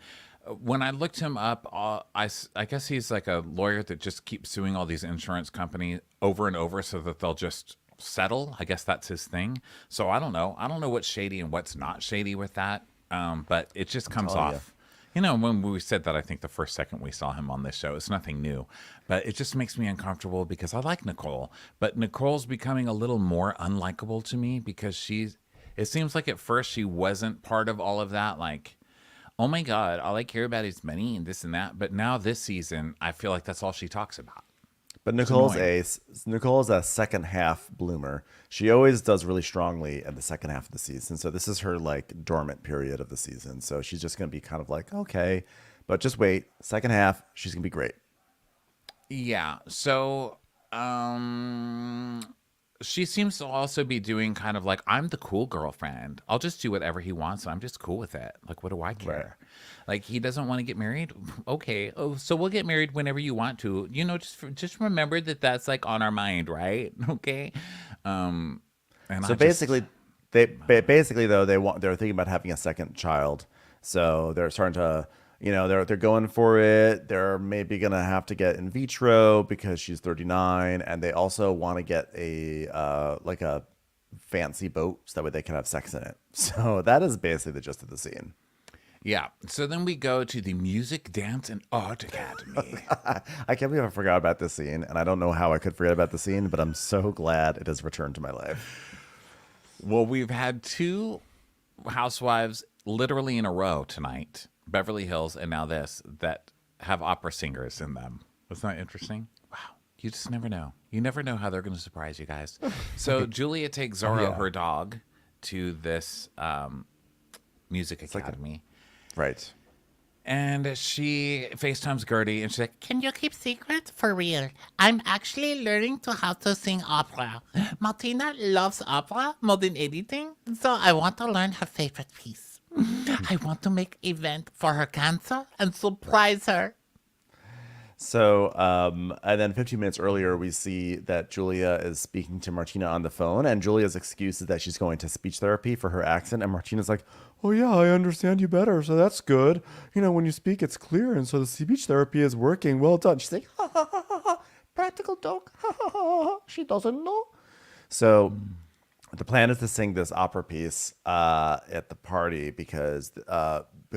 when I looked him up, I guess he's like a lawyer that just keeps suing all these insurance companies over and over so that they'll just settle. I guess that's his thing. So I don't know what's shady and what's not shady with that, but it just comes off. You know, when we said that, I think the first second we saw him on this show, it's nothing new, but it just makes me uncomfortable because I like Nicole, but Nicole's becoming a little more unlikable to me because it seems like at first she wasn't part of all of that. Like, oh my God, all I care about is money and this and that. But now this season, I feel like that's all she talks about. But Nicole's a second half bloomer. She always does really strongly at the second half of the season. So this is her like dormant period of the season. So she's just going to be kind of like, okay, but just wait. Second half, she's going to be great. Yeah. So, she seems to also be doing kind of like, I'm the cool girlfriend. I'll just do whatever he wants. And I'm just cool with it. Like, what do I care? Right. Like, he doesn't want to get married. Okay. Oh, so we'll get married whenever you want to. You know, just remember that that's like on our mind, right? Okay. And so basically, they're thinking about having a second child. So they're starting to, you know, they're going for it. They're maybe gonna have to get in vitro because she's 39, and they also want to get like a fancy boat so that way they can have sex in it. So that is basically the gist of the scene. Yeah. So then we go to the Music, Dance, and Art Academy. I can't believe I forgot about this scene, and I don't know how I could forget about the scene, but I'm so glad it has returned to my life. Well, we've had two housewives literally in a row tonight, Beverly Hills and now this, that have opera singers in them. Isn't that interesting? Wow. You just never know. You never know how they're going to surprise you guys. So Julia takes Zorro, her dog, to this music academy. Right. And she FaceTimes Gertie and she's like, Can you keep secrets? For real. I'm actually learning how to sing opera. Martina loves opera more than anything, so I want to learn her favorite piece. I want to make an event for her cancer and surprise her. So, and then 15 minutes earlier, we see that Julia is speaking to Martina on the phone, and Julia's excuse is that she's going to speech therapy for her accent, and Martina's like, "Oh yeah, I understand you better, so that's good. You know, when you speak, it's clear, and so the speech therapy is working. Well done." She's like, Ha ha ha ha ha. Practical joke. Ha ha ha ha. She doesn't know. So the plan is to sing this opera piece at the party because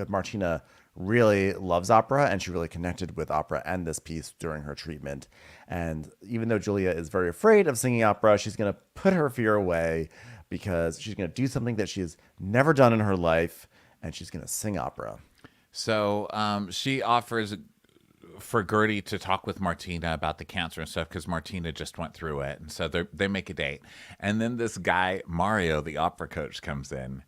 Martina really loves opera and she really connected with opera and this piece during her treatment. And even though Julia is very afraid of singing opera, she's going to put her fear away because she's going to do something that she has never done in her life, and she's going to sing opera. so she offers for Gertie to talk with Martina about the cancer and stuff because Martina just went through it, and so they make a date. And then this guy Mario, the opera coach, comes in,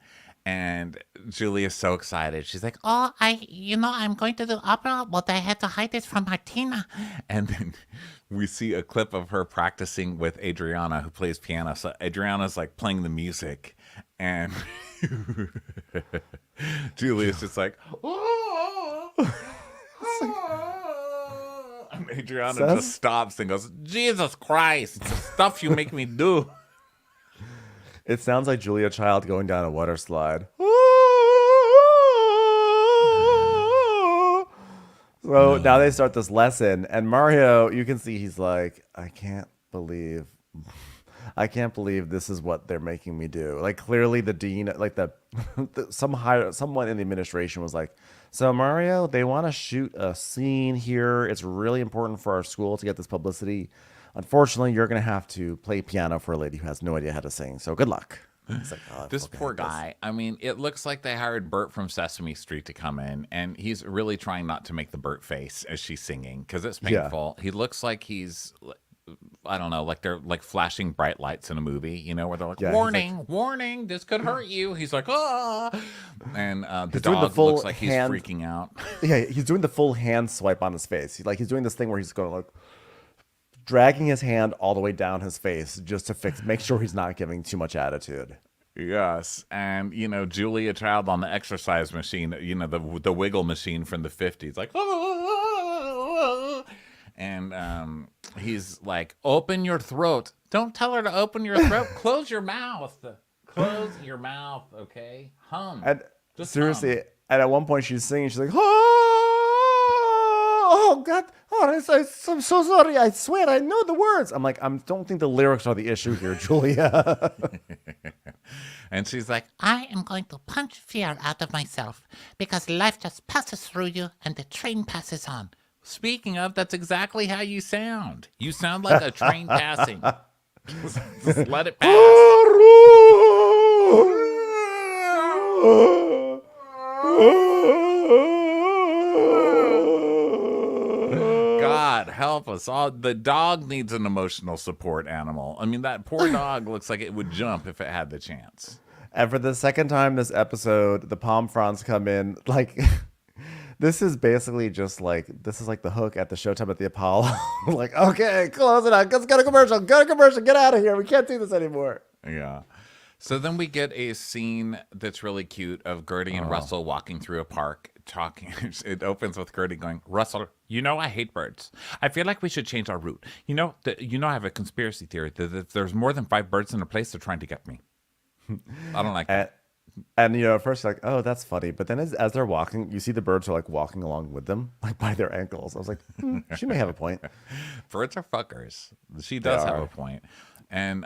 and Julia's so excited. She's like, Oh, I'm going to do opera, but I had to hide it from Martina. and then we see a clip of her practicing with Adriana, who plays piano. So Adriana's like playing the music, and Julia's just like, oh. And Adriana just stops and goes, Jesus Christ, the stuff you make me do. It sounds like Julia Child going down a water slide. So now they start this lesson, and Mario, you can see he's like, I can't believe this is what they're making me do. Like clearly the dean, like someone in the administration was like, so Mario, they want to shoot a scene here. It's really important for our school to get this publicity. Unfortunately, you're going to have to play piano for a lady who has no idea how to sing. So good luck. It's like, oh, This poor guy. I mean, it looks like they hired Bert from Sesame Street to come in, and he's really trying not to make the Bert face as she's singing because it's painful. He looks like he's, I don't know, like they're like flashing bright lights in a movie, you know, where they're like, warning, warning, this could hurt you. He's like, ah. And the dog looks like he's freaking out. Yeah, he's doing the full hand swipe on his face. He's doing this thing where he's going like, dragging his hand all the way down his face just to make sure he's not giving too much attitude. Yes, and Julia Child on the exercise machine, the wiggle machine from the 50s, like, and he's like, open your throat. Don't tell her to open your throat. Close your mouth. Close your mouth, okay? Hum. And Just seriously, hum. and at one point she's singing, she's like, oh God, I'm so sorry. I swear I know the words. I'm like, I don't think the lyrics are the issue here, Julia. And she's like, I am going to punch fear out of myself because life just passes through you and the train passes on. speaking of, that's exactly how you sound. You sound like a train passing. Just let it pass. God help us all. The dog needs an emotional support animal. I mean, that poor dog looks like it would jump if it had the chance. And for the second time this episode, the palm fronds come in. Like, this is basically just like, this is like the hook at the Showtime at the Apollo. Like, okay, close it out. Let's go to commercial. Go to commercial. Get out of here. We can't do this anymore. Yeah. So then we get a scene that's really cute of Gertie and Russell walking through a park talking. It opens with Gertie going, Russell, I hate birds. I feel like we should change our route. I have a conspiracy theory that if there's more than 5 birds in a place, they're trying to get me. I don't like that. And at first you're like, oh, that's funny. But then as they're walking, you see the birds are like walking along with them, like by their ankles. I was like, she may have a point. Birds are fuckers. She does have a point. And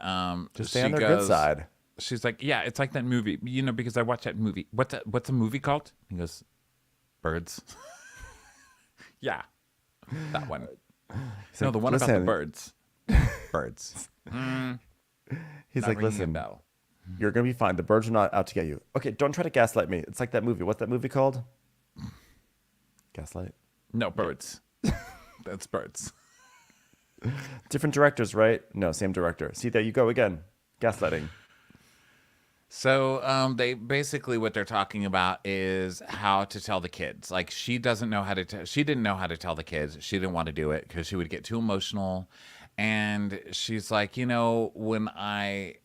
just stay on their good side. She's like, yeah, it's like that movie, because I watched that movie. What's the movie called? He goes, Birds. Yeah, that one. No, the one about the birds. Birds. He's like, listen, you're going to be fine. The birds are not out to get you. Okay, don't try to gaslight me. It's like that movie. What's that movie called? Gaslight? No, Birds. That's Birds. Different directors, right? No, same director. See, there you go again. Gaslighting. So they basically what they're talking about is how to tell the kids. Like she doesn't know how to. She didn't know how to tell the kids. She didn't want to do it because she would get too emotional. And she's like, when I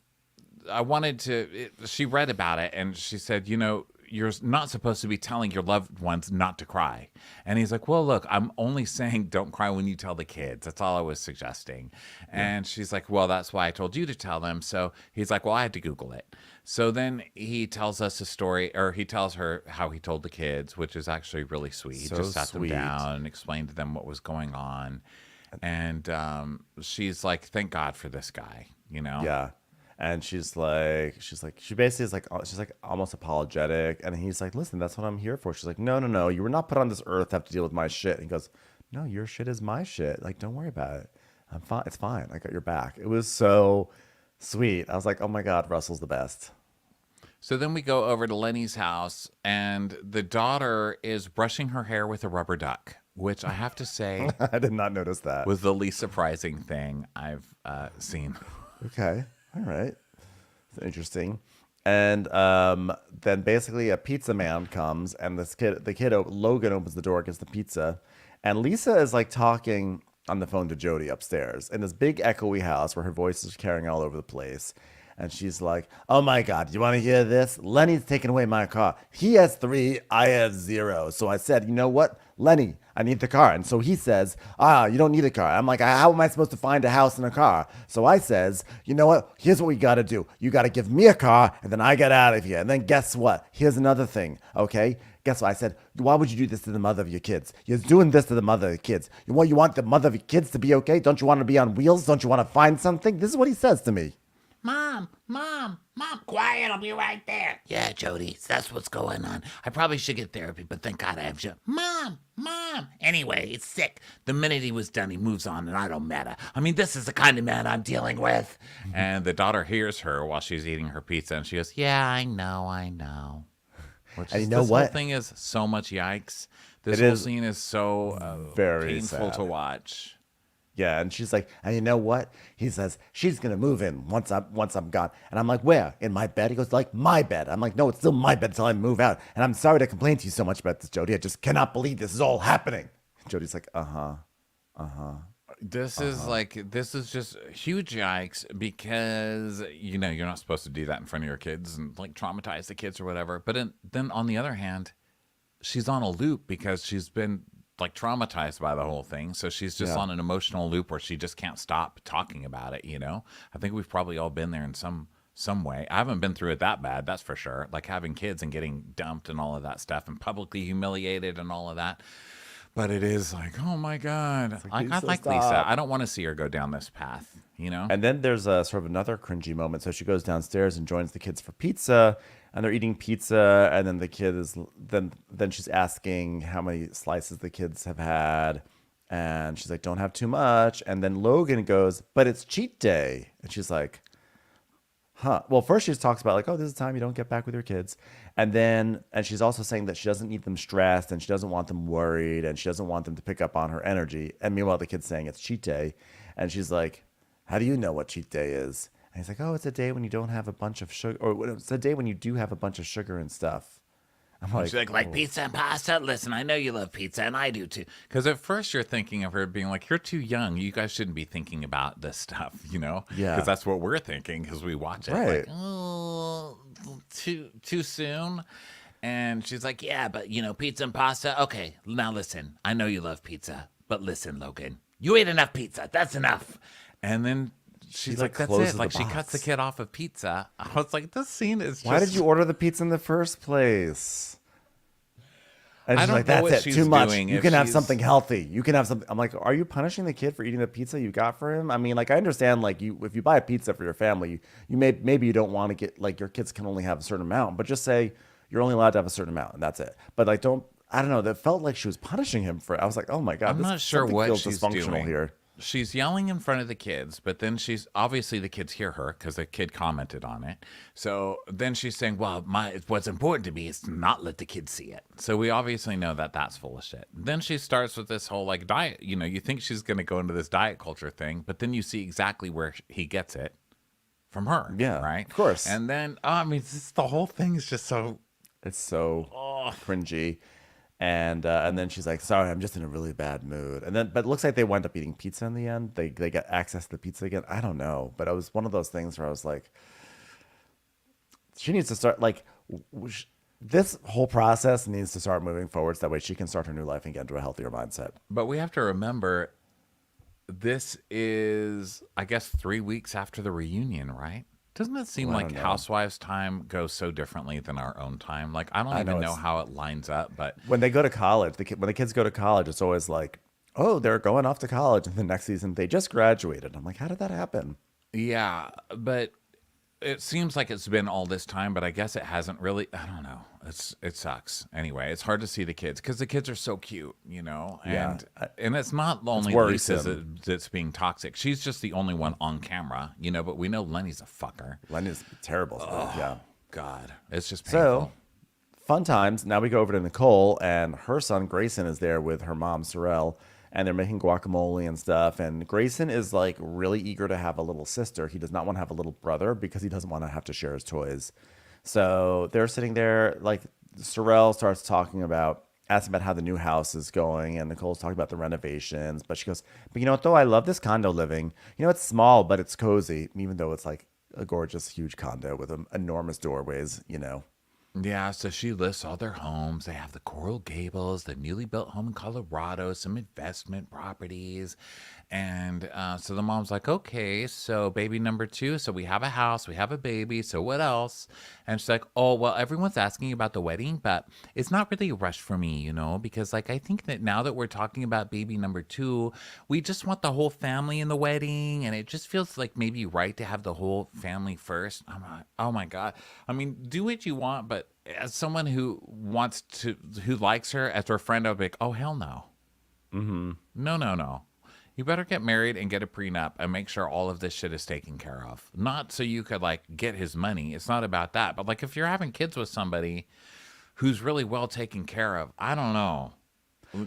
wanted to. She read about it and she said, you're not supposed to be telling your loved ones not to cry. And he's like, well, look, I'm only saying don't cry when you tell the kids. That's all I was suggesting. And she's like, well, that's why I told you to tell them. So he's like, well, I had to Google it. So then he tells us a story, or he tells her how he told the kids, which is actually really sweet. He just sat them down and explained to them what was going on. And she's like, thank God for this guy, Yeah. And she basically is like, she's like almost apologetic. And he's like, listen, that's what I'm here for. She's like, no. You were not put on this earth to have to deal with my shit. And he goes, no, your shit is my shit. Like, don't worry about it. I'm fine. It's fine. I got your back. It was so sweet. I was like, oh my God, Russell's the best. So then we go over to Lenny's house and the daughter is brushing her hair with a rubber duck. which I have to say I did not notice that. was the least surprising thing I've seen. Okay. All right. That's interesting. And then basically a pizza man comes, and Logan opens the door, gets the pizza, and Lisa is like talking on the phone to Jody upstairs in this big echoey house where her voice is carrying all over the place. And she's like, "Oh my God, you want to hear this? Lenny's taken away my car. He has 3, I have 0. So I said, you know what, Lenny, I need the car." And so he says, "You don't need a car." I'm like, "How am I supposed to find a house and a car?" So I says, "You know what? Here's what we got to do. You got to give me a car, and then I get out of here. And then guess what? Here's another thing, okay? Guess what?" I said, "Why would you do this to the mother of your kids? You're doing this to the mother of your kids. You want the mother of your kids to be okay? Don't you want to be on wheels? Don't you want to find something?" This is what he says to me. Mom, quiet, I'll be right there. Yeah, Jody, that's what's going on. I probably should get therapy, but thank God I have you. Mom. Anyway, it's sick. The minute he was done, he moves on, and I don't matter. I mean, this is the kind of man I'm dealing with. And the daughter hears her while she's eating her pizza, and she goes, "Yeah, I know." Which And is, you know this what? whole thing is so much yikes. This It whole is scene is so very painful sad. to watch. Yeah, and she's like, "And you know what?" He says, "She's gonna move in once I'm gone." And I'm like, "Where? In my bed?" He goes, "Like my bed." I'm like, "No, it's still my bed until I move out." And I'm sorry to complain to you so much about this, Jody. I just cannot believe this is all happening. Jody's like, This is just huge yikes because you're not supposed to do that in front of your kids and like traumatize the kids or whatever. But then on the other hand, she's on a loop because she's been like traumatized by the whole thing. So she's just on an emotional loop where she just can't stop talking about it. I think we've probably all been there in some way. I haven't been through it that bad, that's for sure. Like having kids and getting dumped and all of that stuff and publicly humiliated and all of that. But it is like, oh my God. I Lisa, like stop. Lisa. I don't want to see her go down this path, And then there's a sort of another cringy moment. So she goes downstairs and joins the kids for pizza, and they're eating pizza, and then the kid is then she's asking how many slices the kids have had, and she's like, "Don't have too much." And then Logan goes, "But it's cheat day," and she's like, "Huh." Well, first she just talks about like, "Oh, this is time you don't get back with your kids," and she's also saying that she doesn't need them stressed, and she doesn't want them worried, and she doesn't want them to pick up on her energy. And meanwhile, the kid's saying it's cheat day, and she's like, "How do you know what cheat day is?" And he's like, "Oh, it's a day when you don't have a bunch of sugar, or it's a day when you do have a bunch of sugar and stuff." I'm like, She's like pizza and pasta? Listen, I know you love pizza, and I do too. Because at first you're thinking of her being like, "You're too young. You guys shouldn't be thinking about this stuff," Yeah. Because that's what we're thinking because we watch it. Right. Like, oh, too soon. And she's like, Yeah, but pizza and pasta. Okay, now listen. I know you love pizza, but listen, Logan, you ate enough pizza. That's enough. and then she's like, "That's closes it." the Like she cuts the box. kid off of pizza. I was like, this scene is just. "Why did you order the pizza in the first place?" And I she's don't like, know "That's what it. she's Too much. doing, You if can have she's- something healthy. You can have something." I'm like, "Are you punishing the kid for eating the pizza you got for him?" I mean, like, I understand, like, if you buy a pizza for your family, maybe you don't want to get like your kids can only have a certain amount, but just say you're only allowed to have a certain amount, and that's it. But like, I don't know. That felt like she was punishing him for it. I was like, "Oh my God, I'm not sure something what feels she's dysfunctional doing here." She's yelling in front of the kids, but then she's obviously the kids hear her because the kid commented on it. So then she's saying, "Well, what's important to me is to not let the kids see it." So we obviously know that that's full of shit. Then she starts with this whole like diet. You think she's going to go into this diet culture thing, but then you see exactly where he gets it from her. Yeah, right. of course. And then I mean, the whole thing is just so. It's so cringy. And then she's like, "Sorry, I'm just in a really bad mood." But it looks like they wind up eating pizza in the end. They get access to the pizza again. I don't know, but it was one of those things where I was like, she needs to start like this whole process needs to start moving forward so that way she can start her new life and get into a healthier mindset. But we have to remember, this is, I guess, 3 weeks after the reunion, right? Doesn't it seem Well, I like don't know. Housewives' time goes so differently than our own time? Like, I don't even know it's- how it lines up, but When they go to college, when the kids go to college, it's always like, "Oh, they're going off to college," and the next season they just graduated. I'm like, how did that happen? yeah, but it seems like it's been all this time, but I guess it hasn't really. I don't know. It sucks. Anyway, it's hard to see the kids because the kids are so cute, Yeah. And it's not only Lisa worrisome. that's being toxic. She's just the only one on camera, but we know Lenny's a fucker. Lenny's terrible. Yeah. God, it's just So, painful. fun times. Now we go over to Nicole, and her son Grayson is there with her mom Sorel, and they're making guacamole and stuff. And Grayson is like really eager to have a little sister. He does not want to have a little brother because he doesn't want to have to share his toys. So they're sitting there, like Sorel starts asking about how the new house is going, and Nicole's talking about the renovations. But she goes, "But you know what, though? I love this condo living. You know, it's small, but it's cozy, even though it's like a gorgeous, huge condo with enormous doorways, you know." Yeah, so she lists all their homes. They have the Coral Gables, the newly built home in Colorado, some investment properties. And so the mom's like, okay, so baby number two. So we have a house, we have a baby. So what else? And she's like, oh, well, everyone's asking about the wedding, but it's not really a rush for me, because like I think that now that we're talking about baby number two, we just want the whole family in the wedding. And it just feels like maybe right to have the whole family first. I'm like, oh my God. I mean, do what you want, but as someone who likes her as her friend, I'd be like, oh, hell no. Mm-hmm. No. You better get married and get a prenup and make sure all of this shit is taken care of. Not so you could like get his money. It's not about that. But like if you're having kids with somebody who's really well taken care of, I don't know.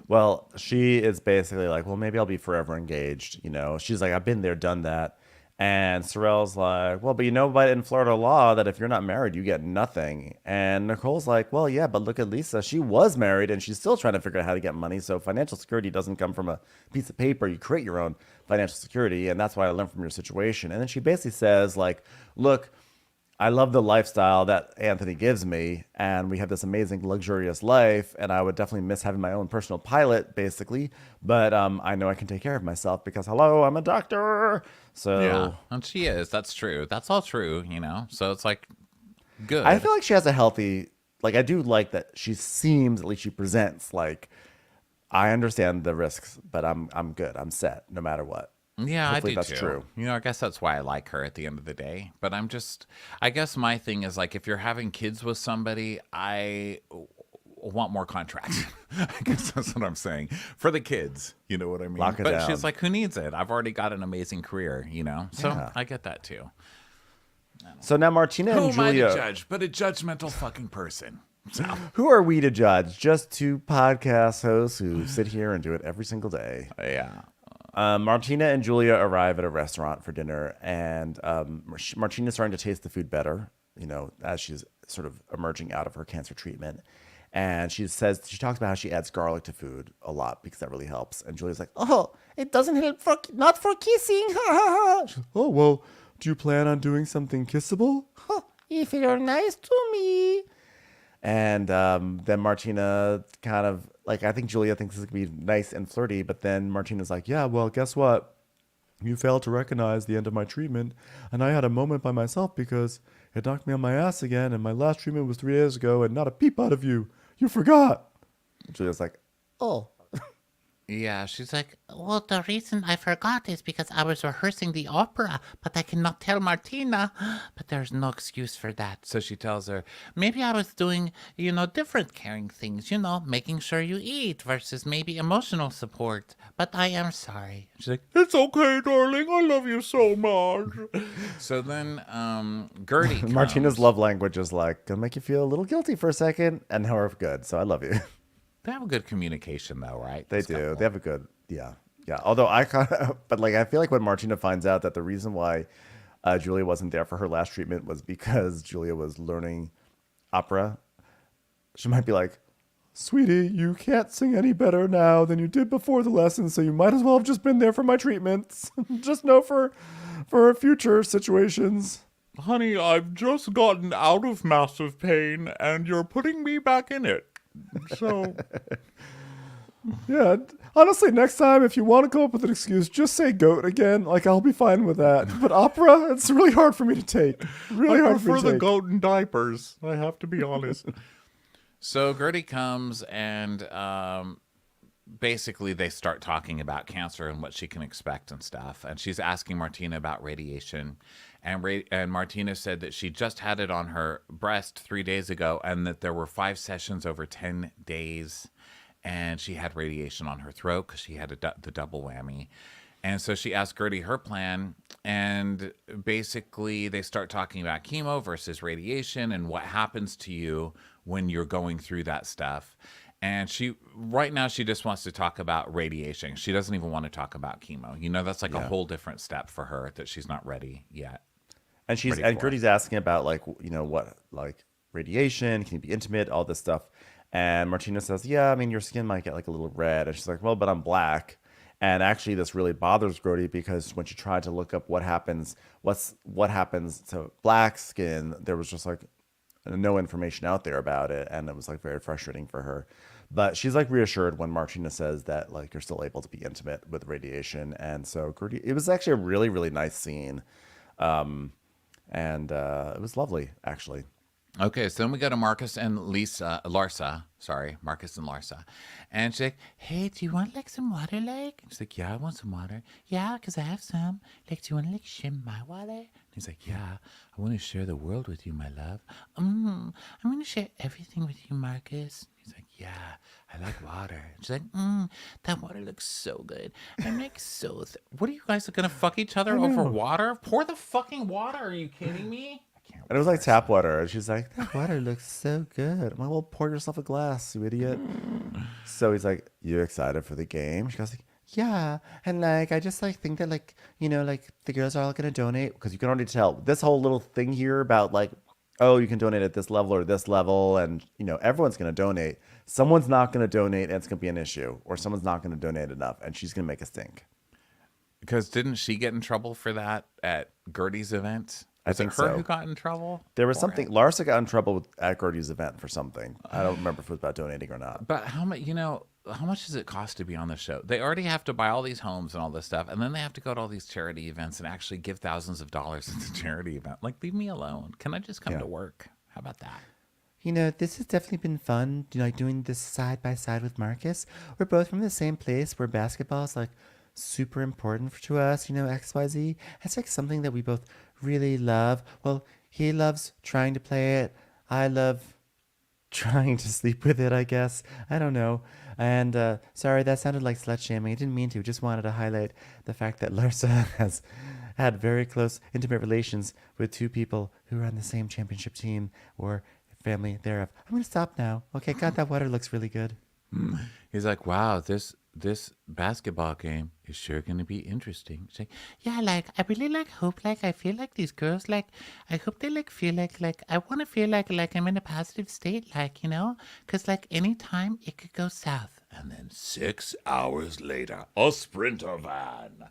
Well, she is basically like, well, maybe I'll be forever engaged. She's like, I've been there, done that. And Sorel's like, well, but in Florida law that if you're not married, you get nothing. And Nicole's like, well, yeah, but look at Lisa. She was married and she's still trying to figure out how to get money. So financial security doesn't come from a piece of paper. You create your own financial security. And that's what I learned from your situation. And then she basically says, like, look, I love the lifestyle that Anthony gives me, and we have this amazing, luxurious life, and I would definitely miss having my own personal pilot, basically, but I know I can take care of myself because, hello, I'm a doctor, so... Yeah, and she is. That's true. That's all true, So it's like, good. I feel like she has a healthy... Like, I do like that she seems, at least she presents, like, I understand the risks, but I'm good. I'm set, no matter what. Yeah, Hopefully I do that's too. true. I guess that's why I like her at the end of the day. But I guess my thing is like, if you're having kids with somebody, I want more contracts. I guess that's what I'm saying for the kids. You know what I mean? Lock it but down. she's like, who needs it? I've already got an amazing career, So Yeah. I get that too. So now Martina Who and am I Julia... to judge? But a judgmental fucking person. So Who are we to judge? Just two podcast hosts who sit here and do it every single day. yeah. Martina and Julia arrive at a restaurant for dinner, and Martina's starting to taste the food better, as she's sort of emerging out of her cancer treatment. And she talks about how she adds garlic to food a lot because that really helps. And Julia's like, Oh, it doesn't help not for kissing. oh, well, do you plan on doing something kissable? If you're nice to me. And then Martina kind of, like, I think Julia thinks this is going to be nice and flirty, but then Martina's like, yeah, well, guess what? You failed to recognize the end of my treatment, and I had a moment by myself because it knocked me on my ass again, and my last treatment was 3 days ago, and not a peep out of you. You forgot. Julia's like, Oh, Yeah, she's like, Well, the reason I forgot is because I was rehearsing the opera, but I cannot tell Martina. But there's no excuse for that. so she tells her, Maybe I was doing, different caring things, making sure you eat versus maybe emotional support. But I am sorry. she's like, it's okay, darling. I love you so much. So then Gertie comes. Martina's love language is like, gonna make you feel a little guilty for a second, and however good. So I love you. They have a good communication though, right? They This do. couple. They have a good, yeah. Although I kind of, but like, I feel like when Martina finds out that the reason why Julia wasn't there for her last treatment was because Julia was learning opera, she might be like, sweetie, you can't sing any better now than you did before the lesson, so you might as well have just been there for my treatments. Just know for future situations. Honey, I've just gotten out of massive pain and you're putting me back in it. So Yeah, honestly, next time, if you want to come up with an excuse, just say goat again. Like, I'll be fine with that. But opera, it's really hard for me to take. Really hard for me to take. goat and diapers. I have to be honest. So Gertie comes and basically they start talking about cancer and what she can expect and stuff. And she's asking Martina about radiation. And Martina said that she just had it on her breast 3 days ago and that there were 5 sessions over 10 days. And she had radiation on her throat because she had the double whammy. And so she asked Gertie her plan, and basically they start talking about chemo versus radiation and what happens to you when you're going through that stuff. And right now she just wants to talk about radiation. She doesn't even want to talk about chemo. You know, that's like a whole different step for her that she's not ready yet. And Gertie's asking about like, you know, what, like radiation, can you be intimate, all this stuff. And Martina says, yeah, I mean, your skin might get like a little red. And she's like, well, but I'm black. And actually this really bothers Gertie because when she tried to look up what happens to black skin, there was just like no information out there about it. And it was like very frustrating for her. But she's like reassured when Martina says that like you're still able to be intimate with radiation. And so Gertie, it was actually a really, really nice scene. And it was lovely, actually. Okay, so then we go to Marcus and Larsa. Sorry, Marcus and Larsa. And she's like, Hey, do you want like some water, like? she's like, yeah, I want some water. Yeah, 'cause I have some. Like, do you want to like share my water? And he's like, yeah, I want to share the world with you, my love. I'm gonna share everything with you, Marcus. He's like, yeah, I like water. And She's like, that water looks so good. I'm like so. what are you guys going to fuck each other over water? Pour the fucking water. Are you kidding me? And it was like tap water. And she's like, that water looks so good. I'm like, well, pour yourself a glass, you idiot. So he's like, you excited for the game? She goes like, Yeah, and like I just like think that like you know like the girls are all gonna donate. because you can already tell this whole little thing here about like, oh, you can donate at this level or this level. And, you know, everyone's going to donate. Someone's not going to donate and it's going to be an issue. Or someone's not going to donate enough and she's going to make a stink. Because didn't she get in trouble for that at Gertie's event? I Was think it her so. who got in trouble? There was for something. it? Larsa got in trouble at Gertie's event for something. I don't remember if it was about donating or not. But how much? You know, how much does it cost to be on the show? They already have to buy all these homes and all this stuff, and then they have to go to all these charity events and actually give thousands of dollars at the charity event. Like, leave me alone. Can I just come to work? How about that? You know, this has definitely been fun, you know, like doing this side by side with Marcus. We're both from the same place where basketball is like super important to us, you know, XYZ. It's like something that we both really love. Well, he loves trying to play it. I love trying to sleep with it, I guess. I don't know. And sorry, that sounded like slut shaming. I didn't mean to. Just wanted to highlight the fact that Larsa has had very close, intimate relations with two people who are on the same championship team or family thereof. I'm going to stop now. Okay, God, that water looks really good. He's like, wow, this basketball game is sure going to be interesting. She's like, Yeah, like I really like hope like I feel like these girls like I hope they like feel like I want to feel like I'm in a positive state, like, you know, because like anytime it could go south. And then 6 hours later, a Sprinter van.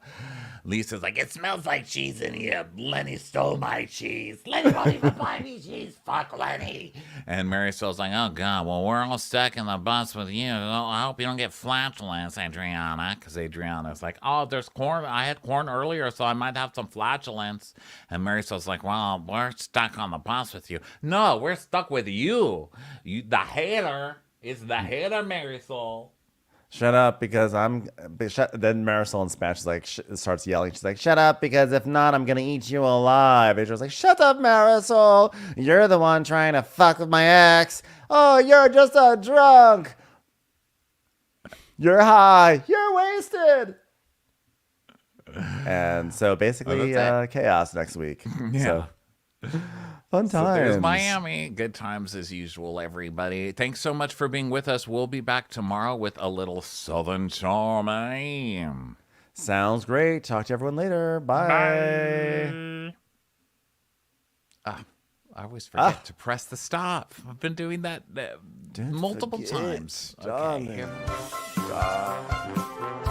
Lisa's like, it smells like cheese in here. Lenny stole my cheese. Lenny won't even buy me cheese. Fuck Lenny. and Marisol's like, oh God, well, we're all stuck in the bus with you. Oh, I hope you don't get flatulence, Adriana. Because Adriana's like, oh, there's corn. I had corn earlier, so I might have some flatulence. And Marisol's like, well, we're stuck on the bus with you. No, we're stuck with you. The hater is the hater, Marisol. Shut up because I'm. Then Marisol in Spanish is like starts yelling. She's like, "Shut up because if not, I'm gonna eat you alive." Adrian's like, "Shut up, Marisol. You're the one trying to fuck with my ex. Oh, you're just a drunk. You're high. You're wasted." And so basically, chaos next week. Yeah. So, fun So times. there's Miami. Good times as usual, everybody. Thanks so much for being with us. We'll be back tomorrow with a little Southern charm. Sounds great. Talk to everyone later. Bye. I always forget to press the stop. I've been doing that multiple forget, times. darling. Okay, here. Stop.